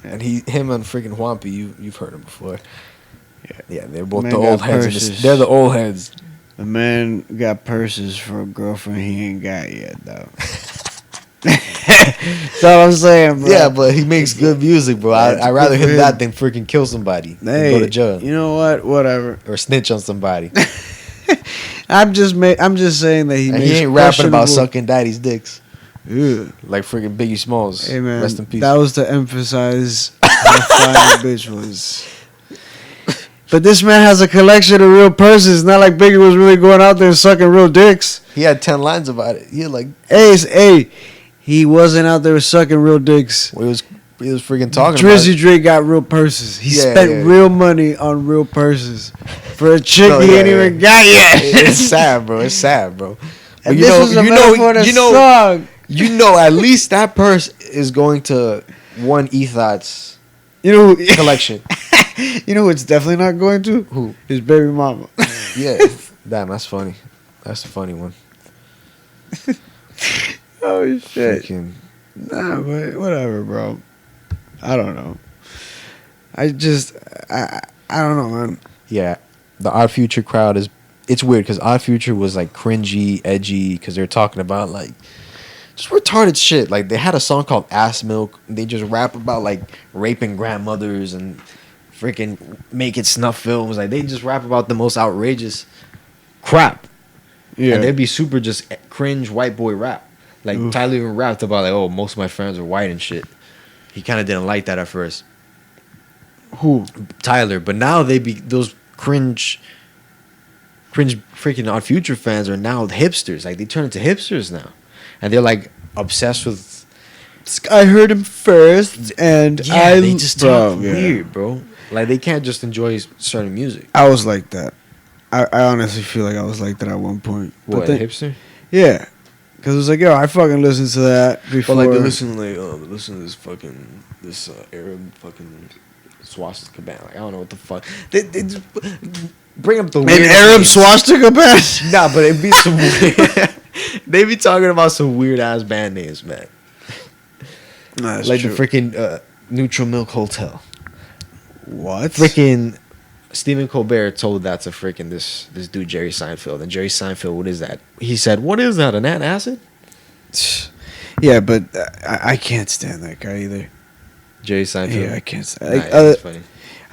Speaker 2: and him and freaking Whumpy. You've heard him before. Yeah, they're both
Speaker 1: Man
Speaker 2: the
Speaker 1: got
Speaker 2: old heads.
Speaker 1: purses.
Speaker 2: They're the old heads.
Speaker 1: The man got purses for a girlfriend he ain't got yet, though. That's all I'm saying, bro.
Speaker 2: Yeah, but he makes good music, bro.
Speaker 1: That's
Speaker 2: I'd rather
Speaker 1: good for
Speaker 2: him
Speaker 1: him.
Speaker 2: that than freaking kill somebody.
Speaker 1: Hey,
Speaker 2: And go to jail.
Speaker 1: you know what? Whatever.
Speaker 2: Or snitch on somebody.
Speaker 1: I'm just saying that he
Speaker 2: And
Speaker 1: makes
Speaker 2: he ain't rapping about
Speaker 1: questionable-
Speaker 2: sucking daddy's dicks.
Speaker 1: Ugh.
Speaker 2: Like freaking Biggie Smalls.
Speaker 1: Hey man,
Speaker 2: Rest in peace.
Speaker 1: that was to emphasize how fine the bitch was. But this man has a collection of real purses. Not like Biggie was really going out there sucking real dicks.
Speaker 2: He had 10 lines about it. He had like,
Speaker 1: Hey, he wasn't out there sucking real dicks.
Speaker 2: he was freaking talking
Speaker 1: Drizzy
Speaker 2: about
Speaker 1: Drake got real purses. He
Speaker 2: Yeah,
Speaker 1: spent
Speaker 2: yeah.
Speaker 1: real money on real purses for a chick
Speaker 2: No,
Speaker 1: he
Speaker 2: yeah,
Speaker 1: ain't
Speaker 2: yeah.
Speaker 1: even got yet.
Speaker 2: It's sad, bro. It's sad, bro. But
Speaker 1: And this was a metaphor to song.
Speaker 2: at least that purse is going to one Ethot's
Speaker 1: You know who,
Speaker 2: collection.
Speaker 1: You know who it's definitely not going to?
Speaker 2: Who?
Speaker 1: His baby mama.
Speaker 2: Yeah. Damn, that's funny. That's a funny one.
Speaker 1: Oh shit.
Speaker 2: Freaking.
Speaker 1: Nah, but whatever, bro. I don't know. I don't know, man.
Speaker 2: Yeah. The Odd Future crowd is. It's weird because Odd Future was like cringy, edgy, because they're talking about like just retarded shit. Like they had a song called Ass Milk. They just rap about like raping grandmothers and freaking making snuff films. Like they just rap about the most outrageous crap.
Speaker 1: Yeah.
Speaker 2: And they'd be super just cringe white boy rap. Like
Speaker 1: Oof.
Speaker 2: Tyler even rapped about like, oh, most of my friends are white and shit. He kind of didn't like that at first.
Speaker 1: Who?
Speaker 2: Tyler, but now they be those cringe freaking Odd Future fans are now hipsters. Like they turn into hipsters now, and they're like obsessed with.
Speaker 1: I heard him first, and
Speaker 2: They just talk
Speaker 1: Bro, yeah.
Speaker 2: weird, bro. Like they can't just enjoy certain music.
Speaker 1: I was like that. I honestly feel like I was like that at one point.
Speaker 2: What
Speaker 1: then,
Speaker 2: hipster?
Speaker 1: yeah, Cause it was like, yo, I fucking listened to that before.
Speaker 2: But like they listen to this fucking Arab fucking swastika band. Like I don't know what the fuck. They just bring up the
Speaker 1: An
Speaker 2: weird
Speaker 1: Arab
Speaker 2: names.
Speaker 1: swastika band.
Speaker 2: Nah, but it'd be some weird. They be talking about some weird ass band names, man.
Speaker 1: Nah, that's
Speaker 2: Like
Speaker 1: true.
Speaker 2: the freaking Neutral Milk Hotel.
Speaker 1: What?
Speaker 2: Freaking Stephen Colbert told that to freaking this dude Jerry Seinfeld, and Jerry Seinfeld, what is that? He said, "What is that? An acid?"
Speaker 1: Yeah, but I can't stand that guy either.
Speaker 2: Jerry Seinfeld.
Speaker 1: Yeah, I can't stand.
Speaker 2: Nah,
Speaker 1: Like,
Speaker 2: yeah, it's funny.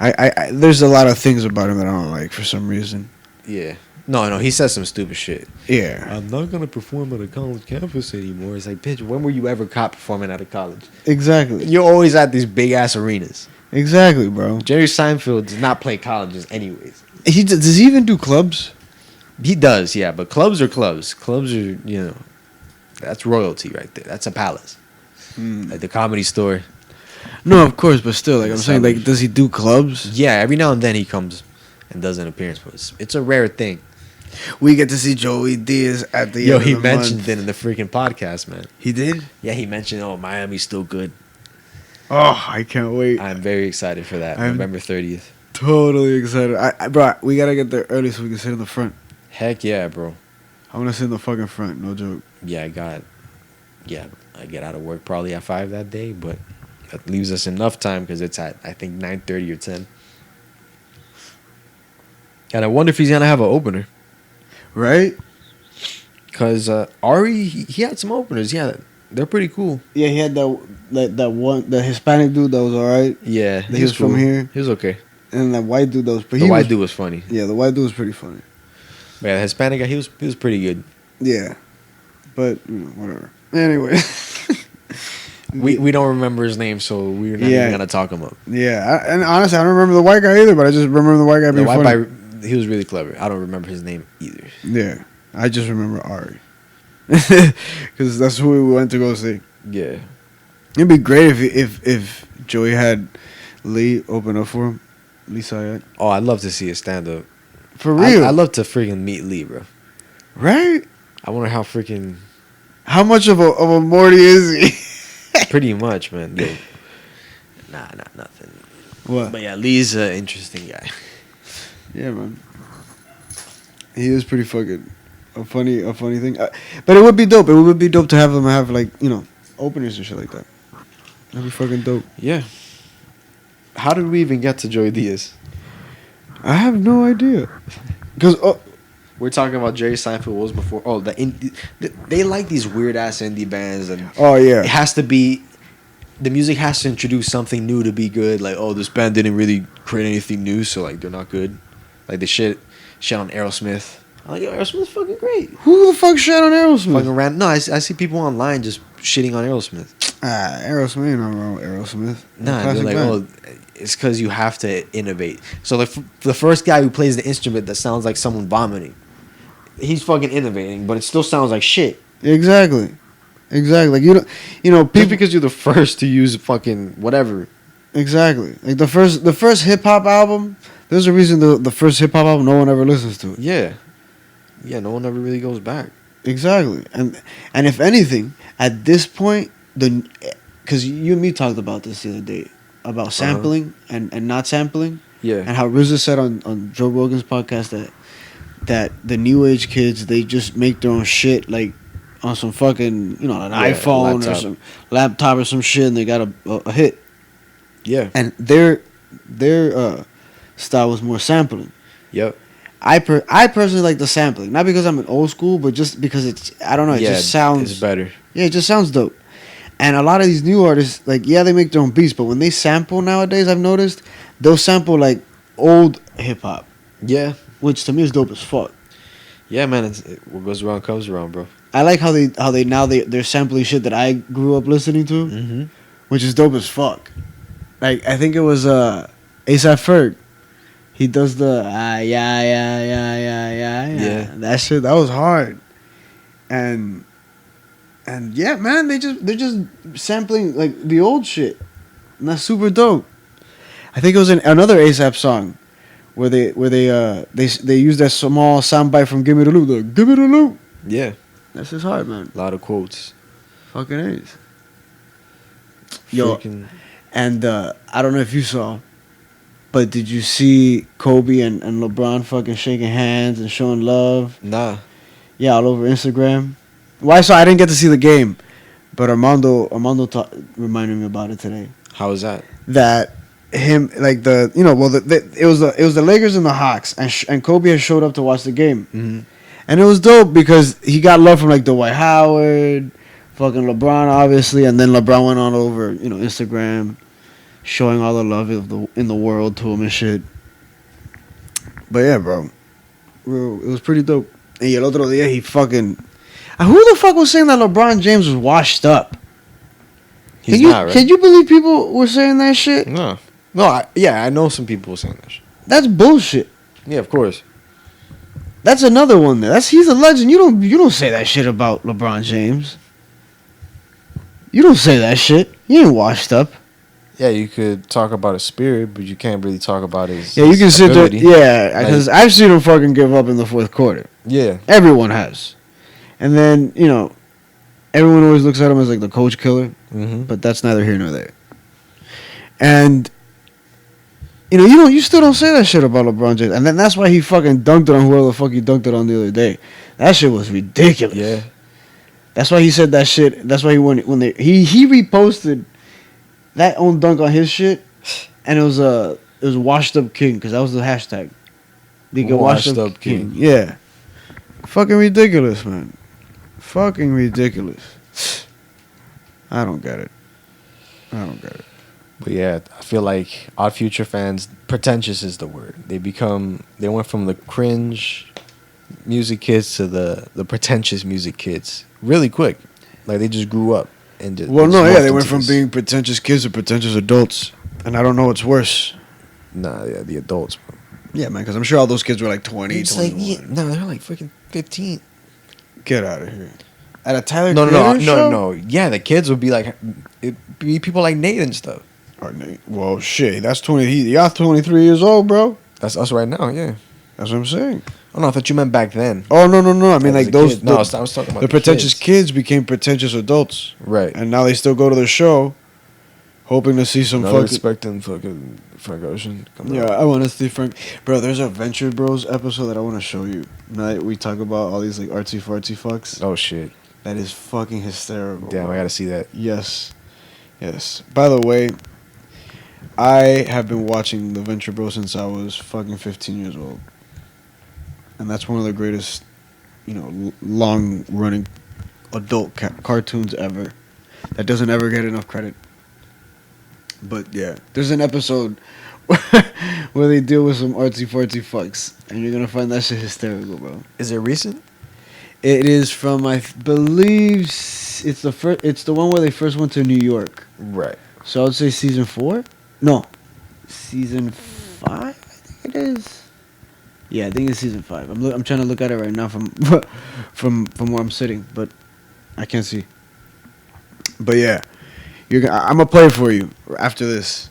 Speaker 1: I there's a lot of things about him that I don't like for some reason.
Speaker 2: Yeah. No, he says some stupid shit.
Speaker 1: Yeah,
Speaker 2: I'm not gonna perform at a college campus anymore. It's like, bitch, when were you ever caught performing at a college?
Speaker 1: exactly,
Speaker 2: You're always at these big ass arenas.
Speaker 1: exactly, bro.
Speaker 2: Jerry Seinfeld does not play colleges anyways.
Speaker 1: Does he even do clubs?
Speaker 2: He does, yeah, but clubs are clubs. Clubs are, that's royalty right there. That's a palace. Like the Comedy Store.
Speaker 1: No, of course, but still, like I'm saying, like,
Speaker 2: Sellers.
Speaker 1: does he do clubs?
Speaker 2: Yeah, every now and then he comes and does an appearance, but it's a rare thing.
Speaker 1: We get to see Joey Diaz at the
Speaker 2: Yo,
Speaker 1: end
Speaker 2: he
Speaker 1: of the
Speaker 2: mentioned
Speaker 1: month.
Speaker 2: it in the freaking podcast, man.
Speaker 1: He did.
Speaker 2: Yeah, he mentioned, Miami's still good.
Speaker 1: Oh, I can't wait.
Speaker 2: I'm very excited for that.
Speaker 1: I'm-
Speaker 2: November 30th.
Speaker 1: Totally excited. Bro, we gotta get there early so we can sit in the front.
Speaker 2: Heck yeah, bro.
Speaker 1: I want to sit in the fucking front. No joke.
Speaker 2: Yeah, I get out of work probably at 5 that day, but that leaves us enough time because it's at, I think, 9:30 or 10. And I wonder if he's going to have an opener.
Speaker 1: Right?
Speaker 2: Because Ari, he had some openers. Yeah, they're pretty cool.
Speaker 1: Yeah, he had that one, the Hispanic dude that was alright,
Speaker 2: Yeah,
Speaker 1: he was from here.
Speaker 2: He was okay.
Speaker 1: and that white dude that was.
Speaker 2: The white dude was funny.
Speaker 1: Yeah, the white dude was pretty funny.
Speaker 2: But yeah, the Hispanic guy, he was pretty good.
Speaker 1: Yeah, but whatever. Anyway.
Speaker 2: We don't remember his name, so we're not even going to talk him up.
Speaker 1: Yeah, and honestly, I don't remember the white guy either, but I just remember the white guy
Speaker 2: The
Speaker 1: being
Speaker 2: white
Speaker 1: funny.
Speaker 2: guy, he was really clever. I don't remember his name either.
Speaker 1: Yeah, I just remember Ari. Because that's who we went to go see.
Speaker 2: Yeah.
Speaker 1: It'd be great if Joey had Lee open up for him. Lee Sayed.
Speaker 2: Oh, I'd love to see a stand-up.
Speaker 1: For real.
Speaker 2: I'd love to freaking meet Lee, bro.
Speaker 1: Right?
Speaker 2: I wonder how freaking...
Speaker 1: How much of a Morty is he?
Speaker 2: Pretty much, man. Yo. Nah, not nothing.
Speaker 1: What?
Speaker 2: But yeah, Lee's an interesting guy.
Speaker 1: Yeah, man. He is pretty fucking a funny thing. But it would be dope. It would be dope to have them have like openers and shit like that. That'd be fucking dope.
Speaker 2: Yeah. How did we even get to Joey Diaz?
Speaker 1: I have no idea. Because
Speaker 2: We're talking about Jerry Seinfeld. What was before? Oh, they like these weird ass indie bands, and
Speaker 1: yeah,
Speaker 2: it has to be. The music has to introduce something new to be good. Like, this band didn't really create anything new, so like they're not good. Like they shit on Aerosmith. I'm like, yo, Aerosmith's fucking great.
Speaker 1: who the fuck shit on Aerosmith?
Speaker 2: Fucking random. No, I see people online just shitting on Aerosmith.
Speaker 1: Aerosmith ain't nothing wrong with Aerosmith.
Speaker 2: Nah,
Speaker 1: Classic
Speaker 2: they're like,
Speaker 1: band.
Speaker 2: it's because you have to innovate. So the first guy who plays the instrument that sounds like someone vomiting, he's fucking innovating, but it still sounds like shit.
Speaker 1: Exactly. Like people.
Speaker 2: Just because you're the first to use fucking whatever.
Speaker 1: Exactly. Like the first hip hop album. There's a reason the first hip hop album no one ever listens to it.
Speaker 2: Yeah, no one ever really goes back.
Speaker 1: Exactly. And if anything, at this point, because you and me talked about this the other day about sampling and not sampling.
Speaker 2: Yeah.
Speaker 1: And how RZA said on Joe Rogan's podcast that the new age kids, they just make their own shit like on some fucking an iPhone or some laptop or some shit, and they got a hit.
Speaker 2: Yeah.
Speaker 1: And their style was more sampling.
Speaker 2: Yep.
Speaker 1: I personally like the sampling, not because I'm an old school, but just because it just sounds
Speaker 2: It's better.
Speaker 1: Yeah, it just sounds dope. And a lot of these new artists, like, they make their own beats, but when they sample nowadays, I've noticed they'll sample like old hip hop,
Speaker 2: Yeah.
Speaker 1: which to me is dope as fuck.
Speaker 2: Yeah, man. What goes around comes around, bro.
Speaker 1: I like how they're sampling shit that I grew up listening to,
Speaker 2: Mm-hmm.
Speaker 1: which is dope as fuck. Like, I think it was A$AP Ferg. He does the yeah. That shit, that was hard. And yeah, man, they're just sampling like the old shit. And that's super dope. I think it was another A$AP song where they used that small soundbite from Give Me the Loot. Give Me the Loot.
Speaker 2: Yeah.
Speaker 1: That's his heart, man.
Speaker 2: A lot of quotes.
Speaker 1: Fucking A's. Yo,
Speaker 2: Freaking
Speaker 1: and I don't know if you saw, but did you see Kobe and LeBron fucking shaking hands and showing love?
Speaker 2: nah.
Speaker 1: Yeah, all over Instagram. Why? So I didn't get to see the game, but Armando reminded me about it today.
Speaker 2: How was that?
Speaker 1: That him like it was the Lakers and the Hawks, and Kobe had showed up to watch the game,
Speaker 2: Mm-hmm.
Speaker 1: and it was dope because he got love from like Dwight Howard, fucking LeBron obviously, and then LeBron went on over Instagram, showing all the love in the world to him and shit. But yeah, bro, it was pretty dope. And el otro día he fucking, who the fuck was saying that LeBron James was washed up?
Speaker 2: He's not, right?
Speaker 1: Can you believe people were saying that shit?
Speaker 2: No. No, I know some people saying that shit.
Speaker 1: That's bullshit.
Speaker 2: Yeah, of course.
Speaker 1: That's another one there. He's a legend. You don't say that shit about LeBron James. You don't say that shit. He ain't washed up.
Speaker 2: Yeah, you could talk about his spirit, but you can't really talk about his
Speaker 1: Yeah, you can sit there.
Speaker 2: ability.
Speaker 1: Yeah, because I've seen him fucking give up in the fourth quarter.
Speaker 2: Yeah.
Speaker 1: Everyone has. And then, everyone always looks at him as like the coach killer,
Speaker 2: Mm-hmm.
Speaker 1: but that's neither here nor there. And you still don't say that shit about LeBron James. And then that's why he fucking dunked it on whoever the fuck he dunked it on the other day. That shit was ridiculous.
Speaker 2: Yeah.
Speaker 1: That's why he said that shit. That's why he he reposted that own dunk on his shit, and it was washed up king because that was the hashtag. They get washed up king. Yeah, fucking ridiculous, man. Fucking ridiculous. I don't get it.
Speaker 2: But yeah, I feel like Odd Future fans, pretentious is the word. They went from the cringe music kids to the pretentious music kids really quick. Like they just grew up and just.
Speaker 1: Well,
Speaker 2: just
Speaker 1: no, yeah,
Speaker 2: morphed
Speaker 1: they went
Speaker 2: into
Speaker 1: from
Speaker 2: this.
Speaker 1: being pretentious kids to pretentious adults, and I don't know what's worse.
Speaker 2: Nah, yeah, the adults. Bro.
Speaker 1: Yeah, man, because I'm sure all those kids were like 20,
Speaker 2: It's like
Speaker 1: 21.
Speaker 2: no, they're like freaking 15.
Speaker 1: Get out of here. At a Tyler
Speaker 2: No,
Speaker 1: Creator show?
Speaker 2: no. Yeah, the kids would be like, it'd be people like Nate and stuff.
Speaker 1: Oh, Nate. Well, shit, that's 20. Y'all 23 years old, bro.
Speaker 2: That's us right now. Yeah.
Speaker 1: That's what I'm saying.
Speaker 2: Oh no, I thought you meant back then.
Speaker 1: Oh, no. I mean,
Speaker 2: As
Speaker 1: like
Speaker 2: a
Speaker 1: those.
Speaker 2: kid. No, I was talking about
Speaker 1: the pretentious kids became pretentious adults,
Speaker 2: Right.
Speaker 1: and now they still go to the show, hoping to see some
Speaker 2: Not
Speaker 1: fucking.
Speaker 2: expecting fucking Frank Ocean. Come
Speaker 1: Yeah,
Speaker 2: on.
Speaker 1: I want to see Frank. Bro, there's a Venture Bros episode that I want to show you. Now that we talk about all these like artsy fartsy fucks.
Speaker 2: Oh shit.
Speaker 1: That is fucking hysterical.
Speaker 2: Damn,
Speaker 1: bro.
Speaker 2: I gotta see that.
Speaker 1: Yes. By the way, I have been watching the Venture Bros since I was fucking 15 years old. And that's one of the greatest, long running adult cartoons ever. That doesn't ever get enough credit. But yeah, there's an episode where they deal with some artsy fartsy fucks. And you're going to find that shit hysterical, bro.
Speaker 2: Is it recent?
Speaker 1: It is from, I believe, it's the one where they first went to New York.
Speaker 2: Right.
Speaker 1: So I would say season 4? No. Season 5, I think it is. Yeah, I think it's season 5. I'm trying to look at it right now from from where I'm sitting, but I can't see. But yeah, I'm gonna play it for you after this,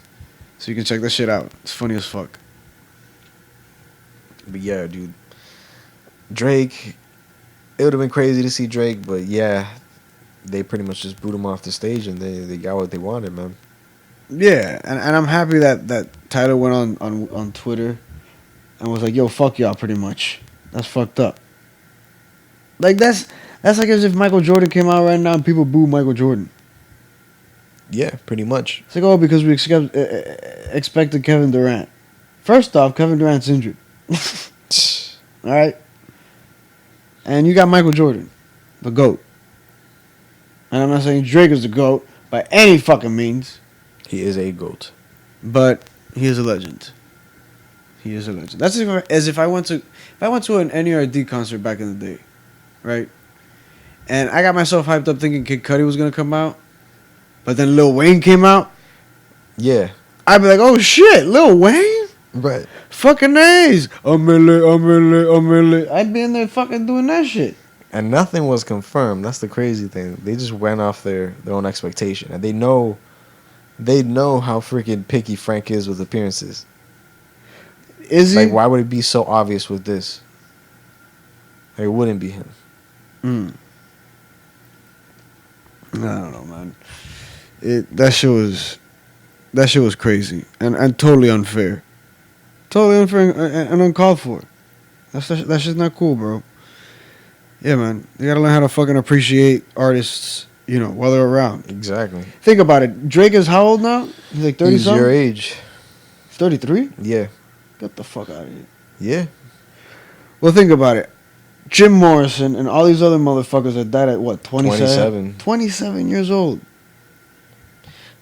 Speaker 1: so you can check this shit out. It's funny as fuck.
Speaker 2: But yeah, dude. Drake. It would have been crazy to see Drake, but yeah, they pretty much just boot him off the stage and they got what they wanted, man.
Speaker 1: Yeah, and I'm happy that Tyler went on Twitter and was like, "Yo, fuck y'all," pretty much. That's fucked up. Like that's like as if Michael Jordan came out right now and people boo Michael Jordan.
Speaker 2: Yeah, pretty much.
Speaker 1: It's like, oh, because we expected Kevin Durant. First off, Kevin Durant's injured. All right, and you got Michael Jordan, the GOAT. And I'm not saying Drake is the GOAT by any fucking means.
Speaker 2: He is a GOAT.
Speaker 1: But he is a legend. He is a legend. That's as if I went to an NERD concert back in the day, right? And I got myself hyped up thinking Kid Cudi was gonna come out, but then Lil Wayne came out.
Speaker 2: Yeah.
Speaker 1: I'd be like, oh shit, Lil Wayne,
Speaker 2: Right.
Speaker 1: fucking A's, I'd be in there fucking doing that shit.
Speaker 2: And nothing was confirmed. That's the crazy thing. They just went off their own expectation, and they know how freaking picky Frank is with appearances.
Speaker 1: Is he?
Speaker 2: Like, why would it be so obvious with this? Like, it wouldn't be him.
Speaker 1: I don't know, man. That shit was crazy and totally unfair. Totally unfair and uncalled for. That's just not cool, bro. Yeah, man. You gotta learn how to fucking appreciate artists, while they're around.
Speaker 2: Exactly.
Speaker 1: Think about it. Drake is how old now? He's like 30
Speaker 2: He's
Speaker 1: something?
Speaker 2: your age.
Speaker 1: 33?
Speaker 2: Yeah.
Speaker 1: Get the fuck out of here.
Speaker 2: Yeah.
Speaker 1: Well, think about it. Jim Morrison and all these other motherfuckers that died at what, 27? 27 years old.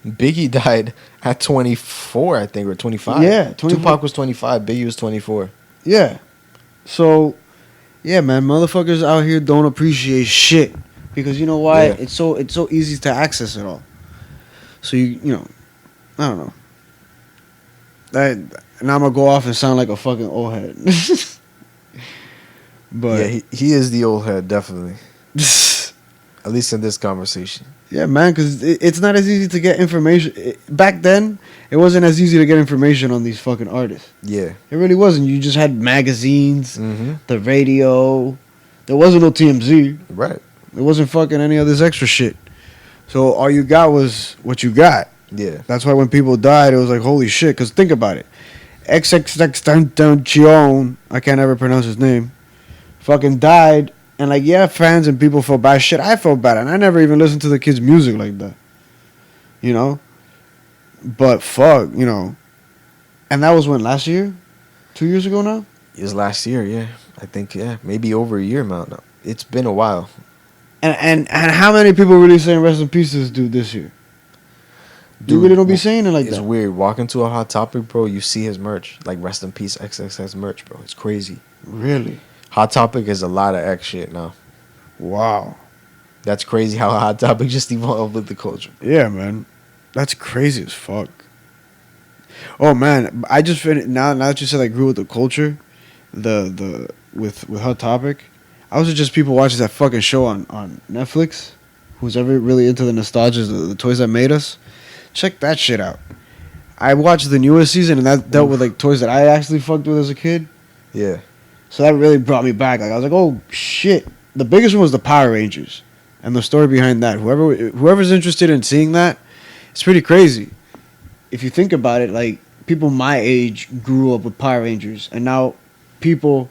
Speaker 2: Biggie died at 24, I think, or 25.
Speaker 1: Yeah, 24.
Speaker 2: Tupac was 25. Biggie was 24.
Speaker 1: Yeah. So, yeah, man, motherfuckers out here don't appreciate shit because you know why?
Speaker 2: Yeah.
Speaker 1: It's so easy to access it all. So I don't know. Now I'm gonna go off and sound like a fucking old head. But
Speaker 2: yeah, he is the old head, definitely. At least in this conversation.
Speaker 1: yeah, man, because it's not as easy to get information. Back then, it wasn't as easy to get information on these fucking artists.
Speaker 2: Yeah.
Speaker 1: It really wasn't. You just had magazines,
Speaker 2: Mm-hmm.
Speaker 1: the radio. There wasn't no TMZ.
Speaker 2: Right.
Speaker 1: There wasn't fucking any of this extra shit. So all you got was what you got.
Speaker 2: Yeah.
Speaker 1: That's why when people died, it was like, holy shit. Because think about it. XXXTentacion, I can't ever pronounce his name, fucking died. And like, yeah, fans and people felt bad. Shit, I felt bad. And I never even listened to the kid's music like that. But fuck, And that was when, last year? 2 years ago now?
Speaker 2: It was last year, yeah. I think, yeah. Maybe over a year now. It's been a while.
Speaker 1: And how many people really saying rest in peace to this dude this year? You really don't be saying it like
Speaker 2: it's
Speaker 1: that.
Speaker 2: weird. Walking to a Hot Topic, bro, you see his merch. Like, rest in peace, XXX merch, bro. It's crazy.
Speaker 1: Really?
Speaker 2: Hot Topic is a lot of X shit now.
Speaker 1: Wow.
Speaker 2: That's crazy how Hot Topic just evolved with the culture.
Speaker 1: Yeah, man. That's crazy as fuck. Oh man, I just finished now that you said I grew with the culture, with Hot Topic. I was just people watching that fucking show on Netflix. Who's ever really into the nostalgia, the toys that made us, check that shit out. I watched the newest season and that dealt with like toys that I actually fucked with as a kid.
Speaker 2: Yeah.
Speaker 1: So that really brought me back. Like I was like, oh shit. The biggest one was the Power Rangers, and the story behind that. Whoever's interested in seeing that, it's pretty crazy. If you think about it, like people my age grew up with Power Rangers, and now people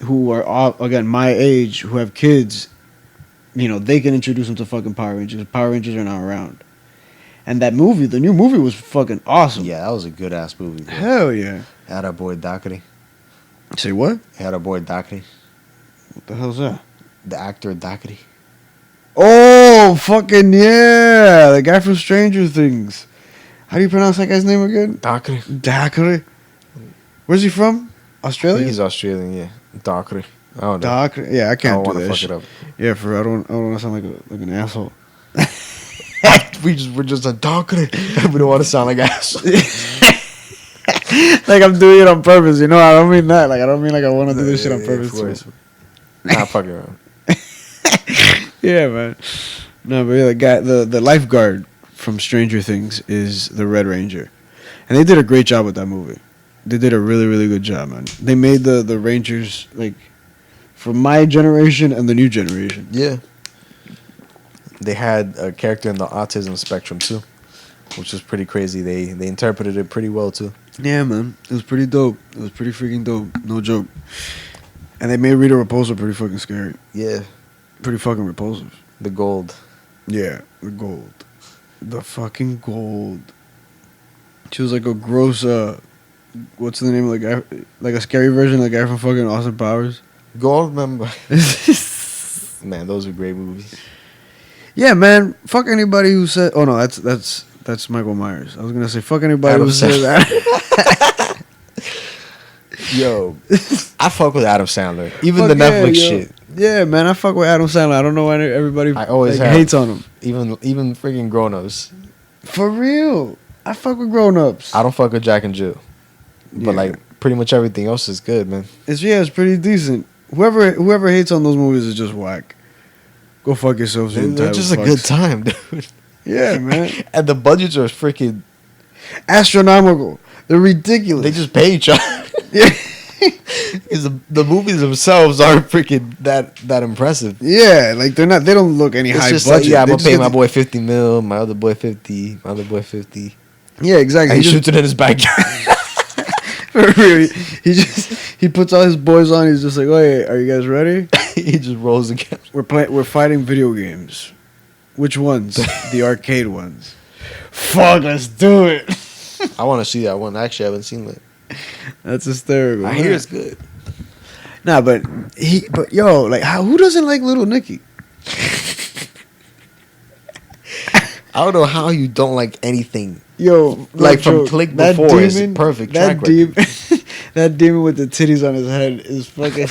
Speaker 1: who are all, again my age who have kids, they can introduce them to fucking Power Rangers. Power Rangers are now around, and that movie, the new movie, was fucking awesome.
Speaker 2: Yeah, that was a good ass movie, bro.
Speaker 1: Hell yeah.
Speaker 2: Had our boy Dakari.
Speaker 1: Say what?
Speaker 2: Had our boy Dakari.
Speaker 1: What the hell's that?
Speaker 2: The actor Dakari.
Speaker 1: Oh, fucking yeah. The guy from Stranger Things. How do you pronounce that guy's name again?
Speaker 2: Dakari.
Speaker 1: Dakari. Where's he from?
Speaker 2: I
Speaker 1: Australia?
Speaker 2: think he's Australian, yeah. Dakari. I don't know.
Speaker 1: Dakari. Yeah, I
Speaker 2: I
Speaker 1: can't
Speaker 2: don't
Speaker 1: do
Speaker 2: want to
Speaker 1: that
Speaker 2: fuck
Speaker 1: shit.
Speaker 2: it up.
Speaker 1: Yeah, I don't want to sound like an asshole.
Speaker 2: We're just a Dakari. We don't want to sound like ass.
Speaker 1: Like I'm doing it on purpose, I don't mean that. Like I don't mean like I want to do this shit on purpose.
Speaker 2: Of course. Not fucking around.
Speaker 1: Yeah, man. No, but yeah, the guy, the lifeguard from Stranger Things is the Red Ranger, and they did a great job with that movie. They did a really, really good job, man. They made the Rangers like from my generation and the new generation.
Speaker 2: Yeah. They had a character in the autism spectrum too, which was pretty crazy. They interpreted it pretty well too.
Speaker 1: Yeah, man. It was pretty dope. It was pretty freaking dope. No joke. And they made Rita Repulsa pretty fucking scary.
Speaker 2: Yeah.
Speaker 1: Pretty fucking repulsive.
Speaker 2: The gold.
Speaker 1: Yeah, the gold. The fucking gold. She was like a gross, what's the name of the guy? Like a scary version of the guy from fucking Austin Powers.
Speaker 2: Gold member. Man, those are great movies.
Speaker 1: Yeah, man. Fuck anybody who said. Oh no, that's Michael Myers. I was gonna say fuck anybody
Speaker 2: Adam
Speaker 1: who said that.
Speaker 2: Yo, I fuck with Adam Sandler. Even
Speaker 1: Fuck
Speaker 2: the
Speaker 1: yeah,
Speaker 2: Netflix
Speaker 1: yo.
Speaker 2: shit.
Speaker 1: Yeah, man. I fuck with Adam Sandler. I don't know why everybody
Speaker 2: I always
Speaker 1: like,
Speaker 2: have.
Speaker 1: hates on him.
Speaker 2: Even freaking grown-ups.
Speaker 1: For real. I fuck with grown-ups.
Speaker 2: I don't fuck with Jack and Jill. But
Speaker 1: Yeah.
Speaker 2: like pretty much everything else is good, man.
Speaker 1: It's pretty decent. Whoever hates on those movies is just whack. Go fuck yourselves.
Speaker 2: They're just a good time, dude.
Speaker 1: Yeah, man.
Speaker 2: And the budgets are freaking
Speaker 1: Astronomical. They're ridiculous.
Speaker 2: they just pay each other.
Speaker 1: Yeah.
Speaker 2: Because the movies themselves aren't freaking that impressive.
Speaker 1: Yeah, like they don't look any
Speaker 2: It's
Speaker 1: high
Speaker 2: just
Speaker 1: budget.
Speaker 2: like, yeah, I'm
Speaker 1: They
Speaker 2: gonna
Speaker 1: just
Speaker 2: pay
Speaker 1: get
Speaker 2: my
Speaker 1: the-
Speaker 2: boy 50 mil, my other boy 50, my other boy 50.
Speaker 1: Yeah, exactly.
Speaker 2: And he
Speaker 1: He
Speaker 2: shoots it in his backyard.
Speaker 1: really, he puts all his boys on. He's just like, "Oh, hey, are you guys ready?
Speaker 2: He just rolls again.
Speaker 1: We're fighting video games. Which ones? The arcade ones. Fuck, let's do it."
Speaker 2: I want to see that one. Actually, I haven't seen it.
Speaker 1: That's hysterical.
Speaker 2: I
Speaker 1: man.
Speaker 2: hear it's good.
Speaker 1: Nah, but yo, like, who doesn't like Little Nicky?
Speaker 2: I don't know how you don't like anything.
Speaker 1: Yo,
Speaker 2: Like from
Speaker 1: Joe,
Speaker 2: Click
Speaker 1: that
Speaker 2: before is perfect
Speaker 1: That
Speaker 2: track record.
Speaker 1: that demon with the titties on his head is fucking.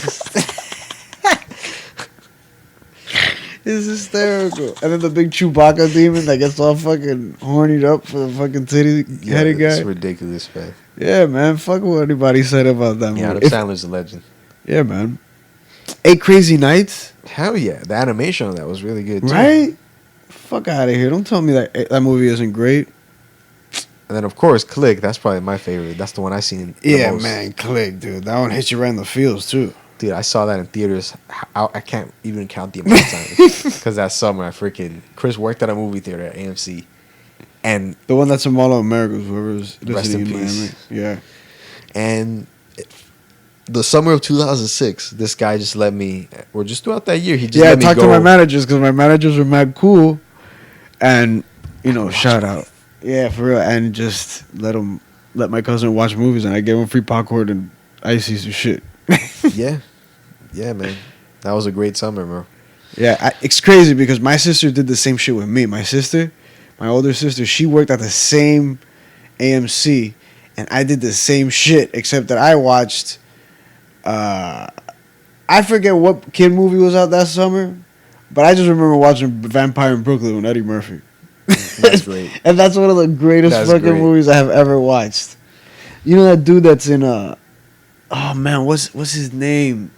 Speaker 1: It's hysterical. And then the big Chewbacca demon that gets all fucking hornied up for the fucking titty headed guy.
Speaker 2: It's ridiculous, man.
Speaker 1: Yeah, man. Fuck what anybody said about that movie.
Speaker 2: Yeah, Adam Sandler's a legend.
Speaker 1: Yeah, man. 8 Crazy Nights,
Speaker 2: Hell yeah, the animation on that was really good too.
Speaker 1: right? Fuck out of here! Don't tell me that movie isn't great.
Speaker 2: And then of course Click. That's probably my favorite. That's the one I seen. The
Speaker 1: Yeah,
Speaker 2: most.
Speaker 1: man. Click, dude. That one hits you right in the feels too.
Speaker 2: Dude, I saw that in theaters. I can't even count the amount of times. Because that summer, Chris worked at a movie theater at AMC. And
Speaker 1: The one that's in Mall of America, whoever's
Speaker 2: Rest
Speaker 1: listening
Speaker 2: in
Speaker 1: in
Speaker 2: peace.
Speaker 1: Miami. Yeah.
Speaker 2: and the summer of 2006, this guy just let me, or just throughout that year, he just
Speaker 1: Yeah, I
Speaker 2: let me
Speaker 1: talked
Speaker 2: go.
Speaker 1: to my managers because my managers were mad cool, and shout out, yeah, for real, and just let my cousin watch movies, and I gave him free popcorn and ices and shit.
Speaker 2: Yeah. Yeah, man. That was a great summer, bro.
Speaker 1: Yeah, it's crazy because my sister did the same shit with me. My older sister, she worked at the same AMC, and I did the same shit, except that I watched. I forget what kid movie was out that summer, but I just remember watching Vampire in Brooklyn with Eddie Murphy.
Speaker 2: That's great.
Speaker 1: And that's one of the greatest
Speaker 2: That's
Speaker 1: fucking
Speaker 2: great.
Speaker 1: movies I have ever watched. You know that dude that's in oh man, what's his name?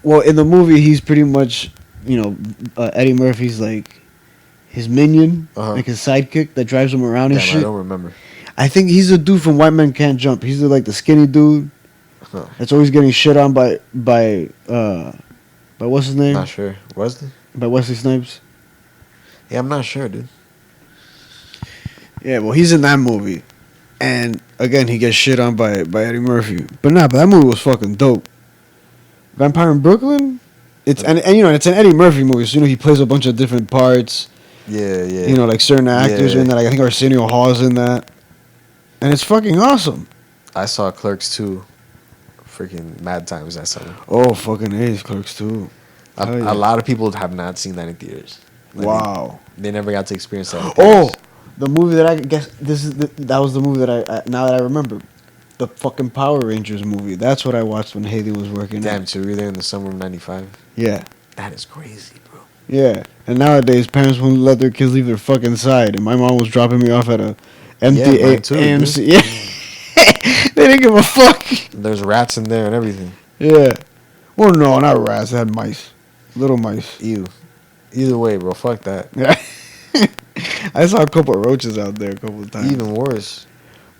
Speaker 1: Well, in the movie, he's pretty much Eddie Murphy's like his minion,
Speaker 2: Uh-huh.
Speaker 1: like his sidekick that drives him around and
Speaker 2: Damn, I
Speaker 1: shit.
Speaker 2: don't remember.
Speaker 1: I think he's the dude from White Men Can't Jump. He's the skinny dude
Speaker 2: Huh.
Speaker 1: that's always getting shit on by what's his name?
Speaker 2: Not sure. Was it?
Speaker 1: By Wesley Snipes.
Speaker 2: Yeah, I'm not sure, dude.
Speaker 1: Yeah, well, he's in that movie, and again, he gets shit on by Eddie Murphy. But that movie was fucking dope. Vampire in Brooklyn. It's and it's an Eddie Murphy movie, so he plays a bunch of different parts.
Speaker 2: Yeah, yeah.
Speaker 1: Like certain actors are in that. Like, I think Arsenio Hall's in that, and it's fucking awesome.
Speaker 2: I saw Clerks 2. Freaking mad times that summer.
Speaker 1: Oh, fucking A's Clerks too.
Speaker 2: A,
Speaker 1: Hell yeah.
Speaker 2: a lot of people have not seen that in theaters. Like,
Speaker 1: Wow.
Speaker 2: They never got to experience that. In
Speaker 1: Oh,
Speaker 2: theaters.
Speaker 1: the movie that I guess that was the movie that I now that I remember, the fucking Power Rangers movie. That's what I watched when Haley was working.
Speaker 2: Damn,
Speaker 1: at.
Speaker 2: so we were there in the summer of '95.
Speaker 1: Yeah,
Speaker 2: That is crazy, bro.
Speaker 1: yeah. And nowadays, parents won't let their kids leave their fucking side. And my mom was dropping me off at a empty
Speaker 2: mine too,
Speaker 1: AMC. Yeah, they didn't give a fuck.
Speaker 2: There's rats in there and everything.
Speaker 1: Yeah. Well, no, not rats. They had mice, little mice.
Speaker 2: Ew. Either way, bro. Fuck that.
Speaker 1: Yeah. I saw a couple of roaches out there a couple of times.
Speaker 2: Even worse.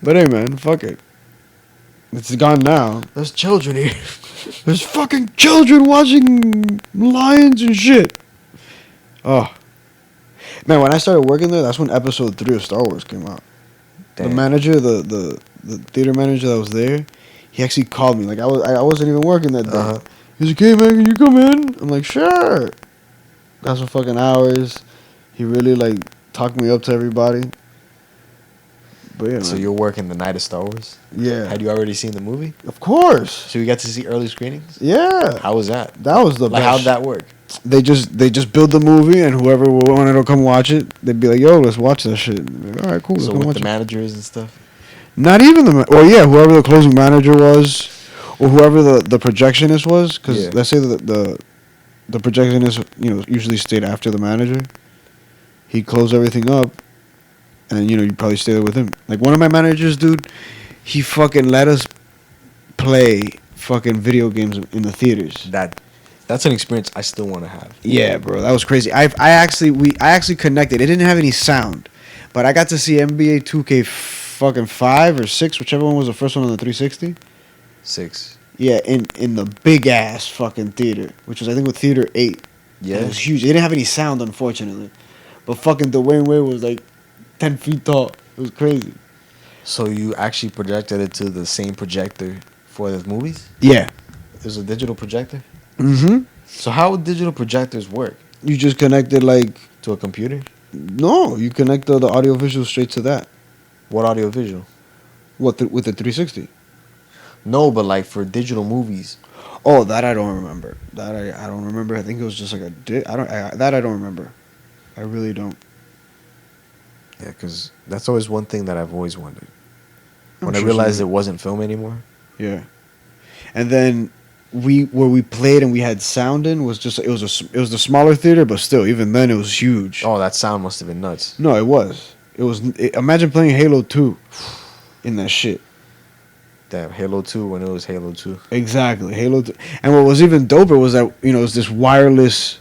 Speaker 1: But hey, man, fuck it. It's gone now.
Speaker 2: There's children here.
Speaker 1: There's fucking children watching lions and shit. Oh. Man, when I started working there, that's when episode 3 of Star Wars came out.
Speaker 2: Damn.
Speaker 1: The manager, the theater manager that was there, he actually called me. Like, I wasn't even working that day.
Speaker 2: Uh-huh.
Speaker 1: He's like, hey, man, can you come in? I'm like, sure. Got some fucking hours. He really, like, talked me up to everybody. But yeah,
Speaker 2: So
Speaker 1: man.
Speaker 2: you're working the night of Star Wars?
Speaker 1: Yeah.
Speaker 2: Had you already seen the movie?
Speaker 1: Of course.
Speaker 2: So you got to see early screenings?
Speaker 1: Yeah.
Speaker 2: How was that?
Speaker 1: That was the
Speaker 2: Like,
Speaker 1: best.
Speaker 2: how'd that work?
Speaker 1: They just build the movie, and whoever wanted to come watch it, they'd be like, "Yo, let's watch that shit." Like, all right, cool. Let's
Speaker 2: So
Speaker 1: come
Speaker 2: with
Speaker 1: watch
Speaker 2: the
Speaker 1: it.
Speaker 2: managers and stuff?
Speaker 1: Not even whoever the closing manager was, or whoever the projectionist was, because
Speaker 2: Yeah.
Speaker 1: let's say the projectionist, usually stayed after the manager. He'd close everything up, and you probably stay there with him. Like one of my managers, dude, he fucking let us play fucking video games in the theaters.
Speaker 2: That's an experience I still want to have.
Speaker 1: Yeah, bro, that was crazy. I actually connected. It didn't have any sound, but I got to see NBA 2K fucking 5 or 6, whichever one was the first one on the 360.
Speaker 2: 6.
Speaker 1: Yeah, in the big ass fucking theater, which was I think with Theater 8.
Speaker 2: Yeah.
Speaker 1: And it was huge. It didn't have any sound, unfortunately, but fucking Dwayne Wade was like 10 feet tall. It was crazy.
Speaker 2: So you actually projected it to the same projector for the movies?
Speaker 1: Yeah.
Speaker 2: It was a digital projector?
Speaker 1: Mm-hmm.
Speaker 2: So how would digital projectors work?
Speaker 1: You just connected like
Speaker 2: To a computer?
Speaker 1: no, you connect the audio visual straight to that.
Speaker 2: What audio visual?
Speaker 1: What with the 360?
Speaker 2: No, but like for digital movies.
Speaker 1: Oh, that I don't remember. That I don't remember. I think it was just like that I don't remember. I really don't.
Speaker 2: Yeah, because that's always one thing that I've always wondered.
Speaker 1: I'm
Speaker 2: When I
Speaker 1: sure
Speaker 2: realized it
Speaker 1: somebody-
Speaker 2: wasn't film anymore.
Speaker 1: Yeah. And then where we played and we had sound in was just it was the smaller theater, but still even then it was huge.
Speaker 2: Oh, that sound must have been nuts.
Speaker 1: No, it was. Imagine playing Halo 2 in that shit.
Speaker 2: Damn, Halo 2 when it was Halo 2.
Speaker 1: Exactly. Halo 2. And what was even doper was that, it was this wireless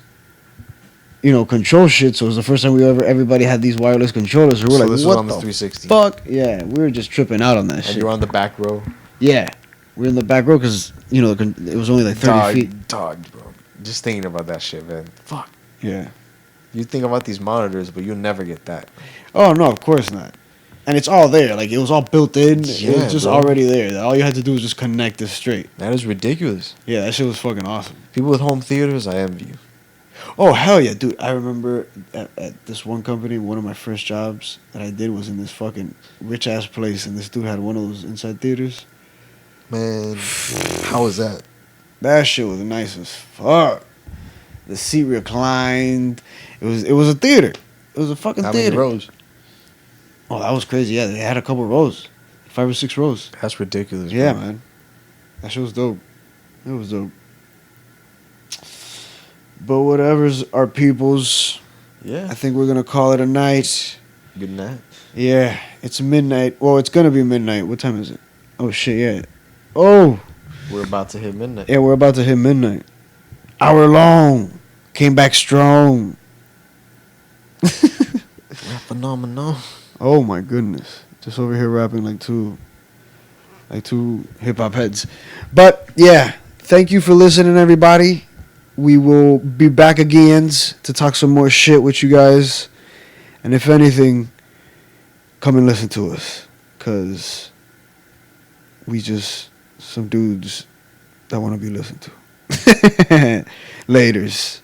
Speaker 1: control shit. So it was the first time everybody had these wireless controllers. So we were
Speaker 2: So
Speaker 1: like,
Speaker 2: this was
Speaker 1: what
Speaker 2: on the
Speaker 1: the
Speaker 2: 360.
Speaker 1: fuck? Yeah, we were just tripping out on that
Speaker 2: And
Speaker 1: shit.
Speaker 2: you were on the back row.
Speaker 1: Yeah. We were in the back row because, it was only like 30 feet.
Speaker 2: Dog, bro. Just thinking about that shit, man. Fuck.
Speaker 1: Yeah.
Speaker 2: You think about these monitors, but you'll never get that.
Speaker 1: Oh, no, of course not. And it's all there. Like, it was all built in. It
Speaker 2: Yeah,
Speaker 1: was just
Speaker 2: bro.
Speaker 1: already there. All you had to do was just connect it straight.
Speaker 2: That is ridiculous.
Speaker 1: Yeah, that shit was fucking awesome.
Speaker 2: People with home theaters, I envy you.
Speaker 1: Oh, hell yeah, dude. I remember at this one company, one of my first jobs that I did was in this fucking rich-ass place, and this dude had one of those inside theaters.
Speaker 2: Man, how was that?
Speaker 1: That shit was nice as fuck. The seat reclined. It was a theater. It was a fucking
Speaker 2: How
Speaker 1: theater.
Speaker 2: many rows?
Speaker 1: Oh, that was crazy. Yeah, they had a couple rows. 5 or 6 rows.
Speaker 2: That's ridiculous.
Speaker 1: Yeah,
Speaker 2: bro.
Speaker 1: man. That shit was dope. It was dope. But whatever's our people's,
Speaker 2: Yeah.
Speaker 1: I think we're going to call it a night.
Speaker 2: Good night.
Speaker 1: Yeah, it's midnight. Well, it's going to be midnight. What time is it? Oh, shit, yeah. Oh,
Speaker 2: We're about to hit midnight.
Speaker 1: yeah, we're about to hit midnight. Hour long. Came back strong.
Speaker 2: Phenomenal.
Speaker 1: Oh my goodness. Just over here rapping like two hip hop heads. But yeah, thank you for listening, everybody. We will be back again to talk some more shit with you guys. And if anything, come and listen to us. Cause we just some dudes that want to be listened to. Laters.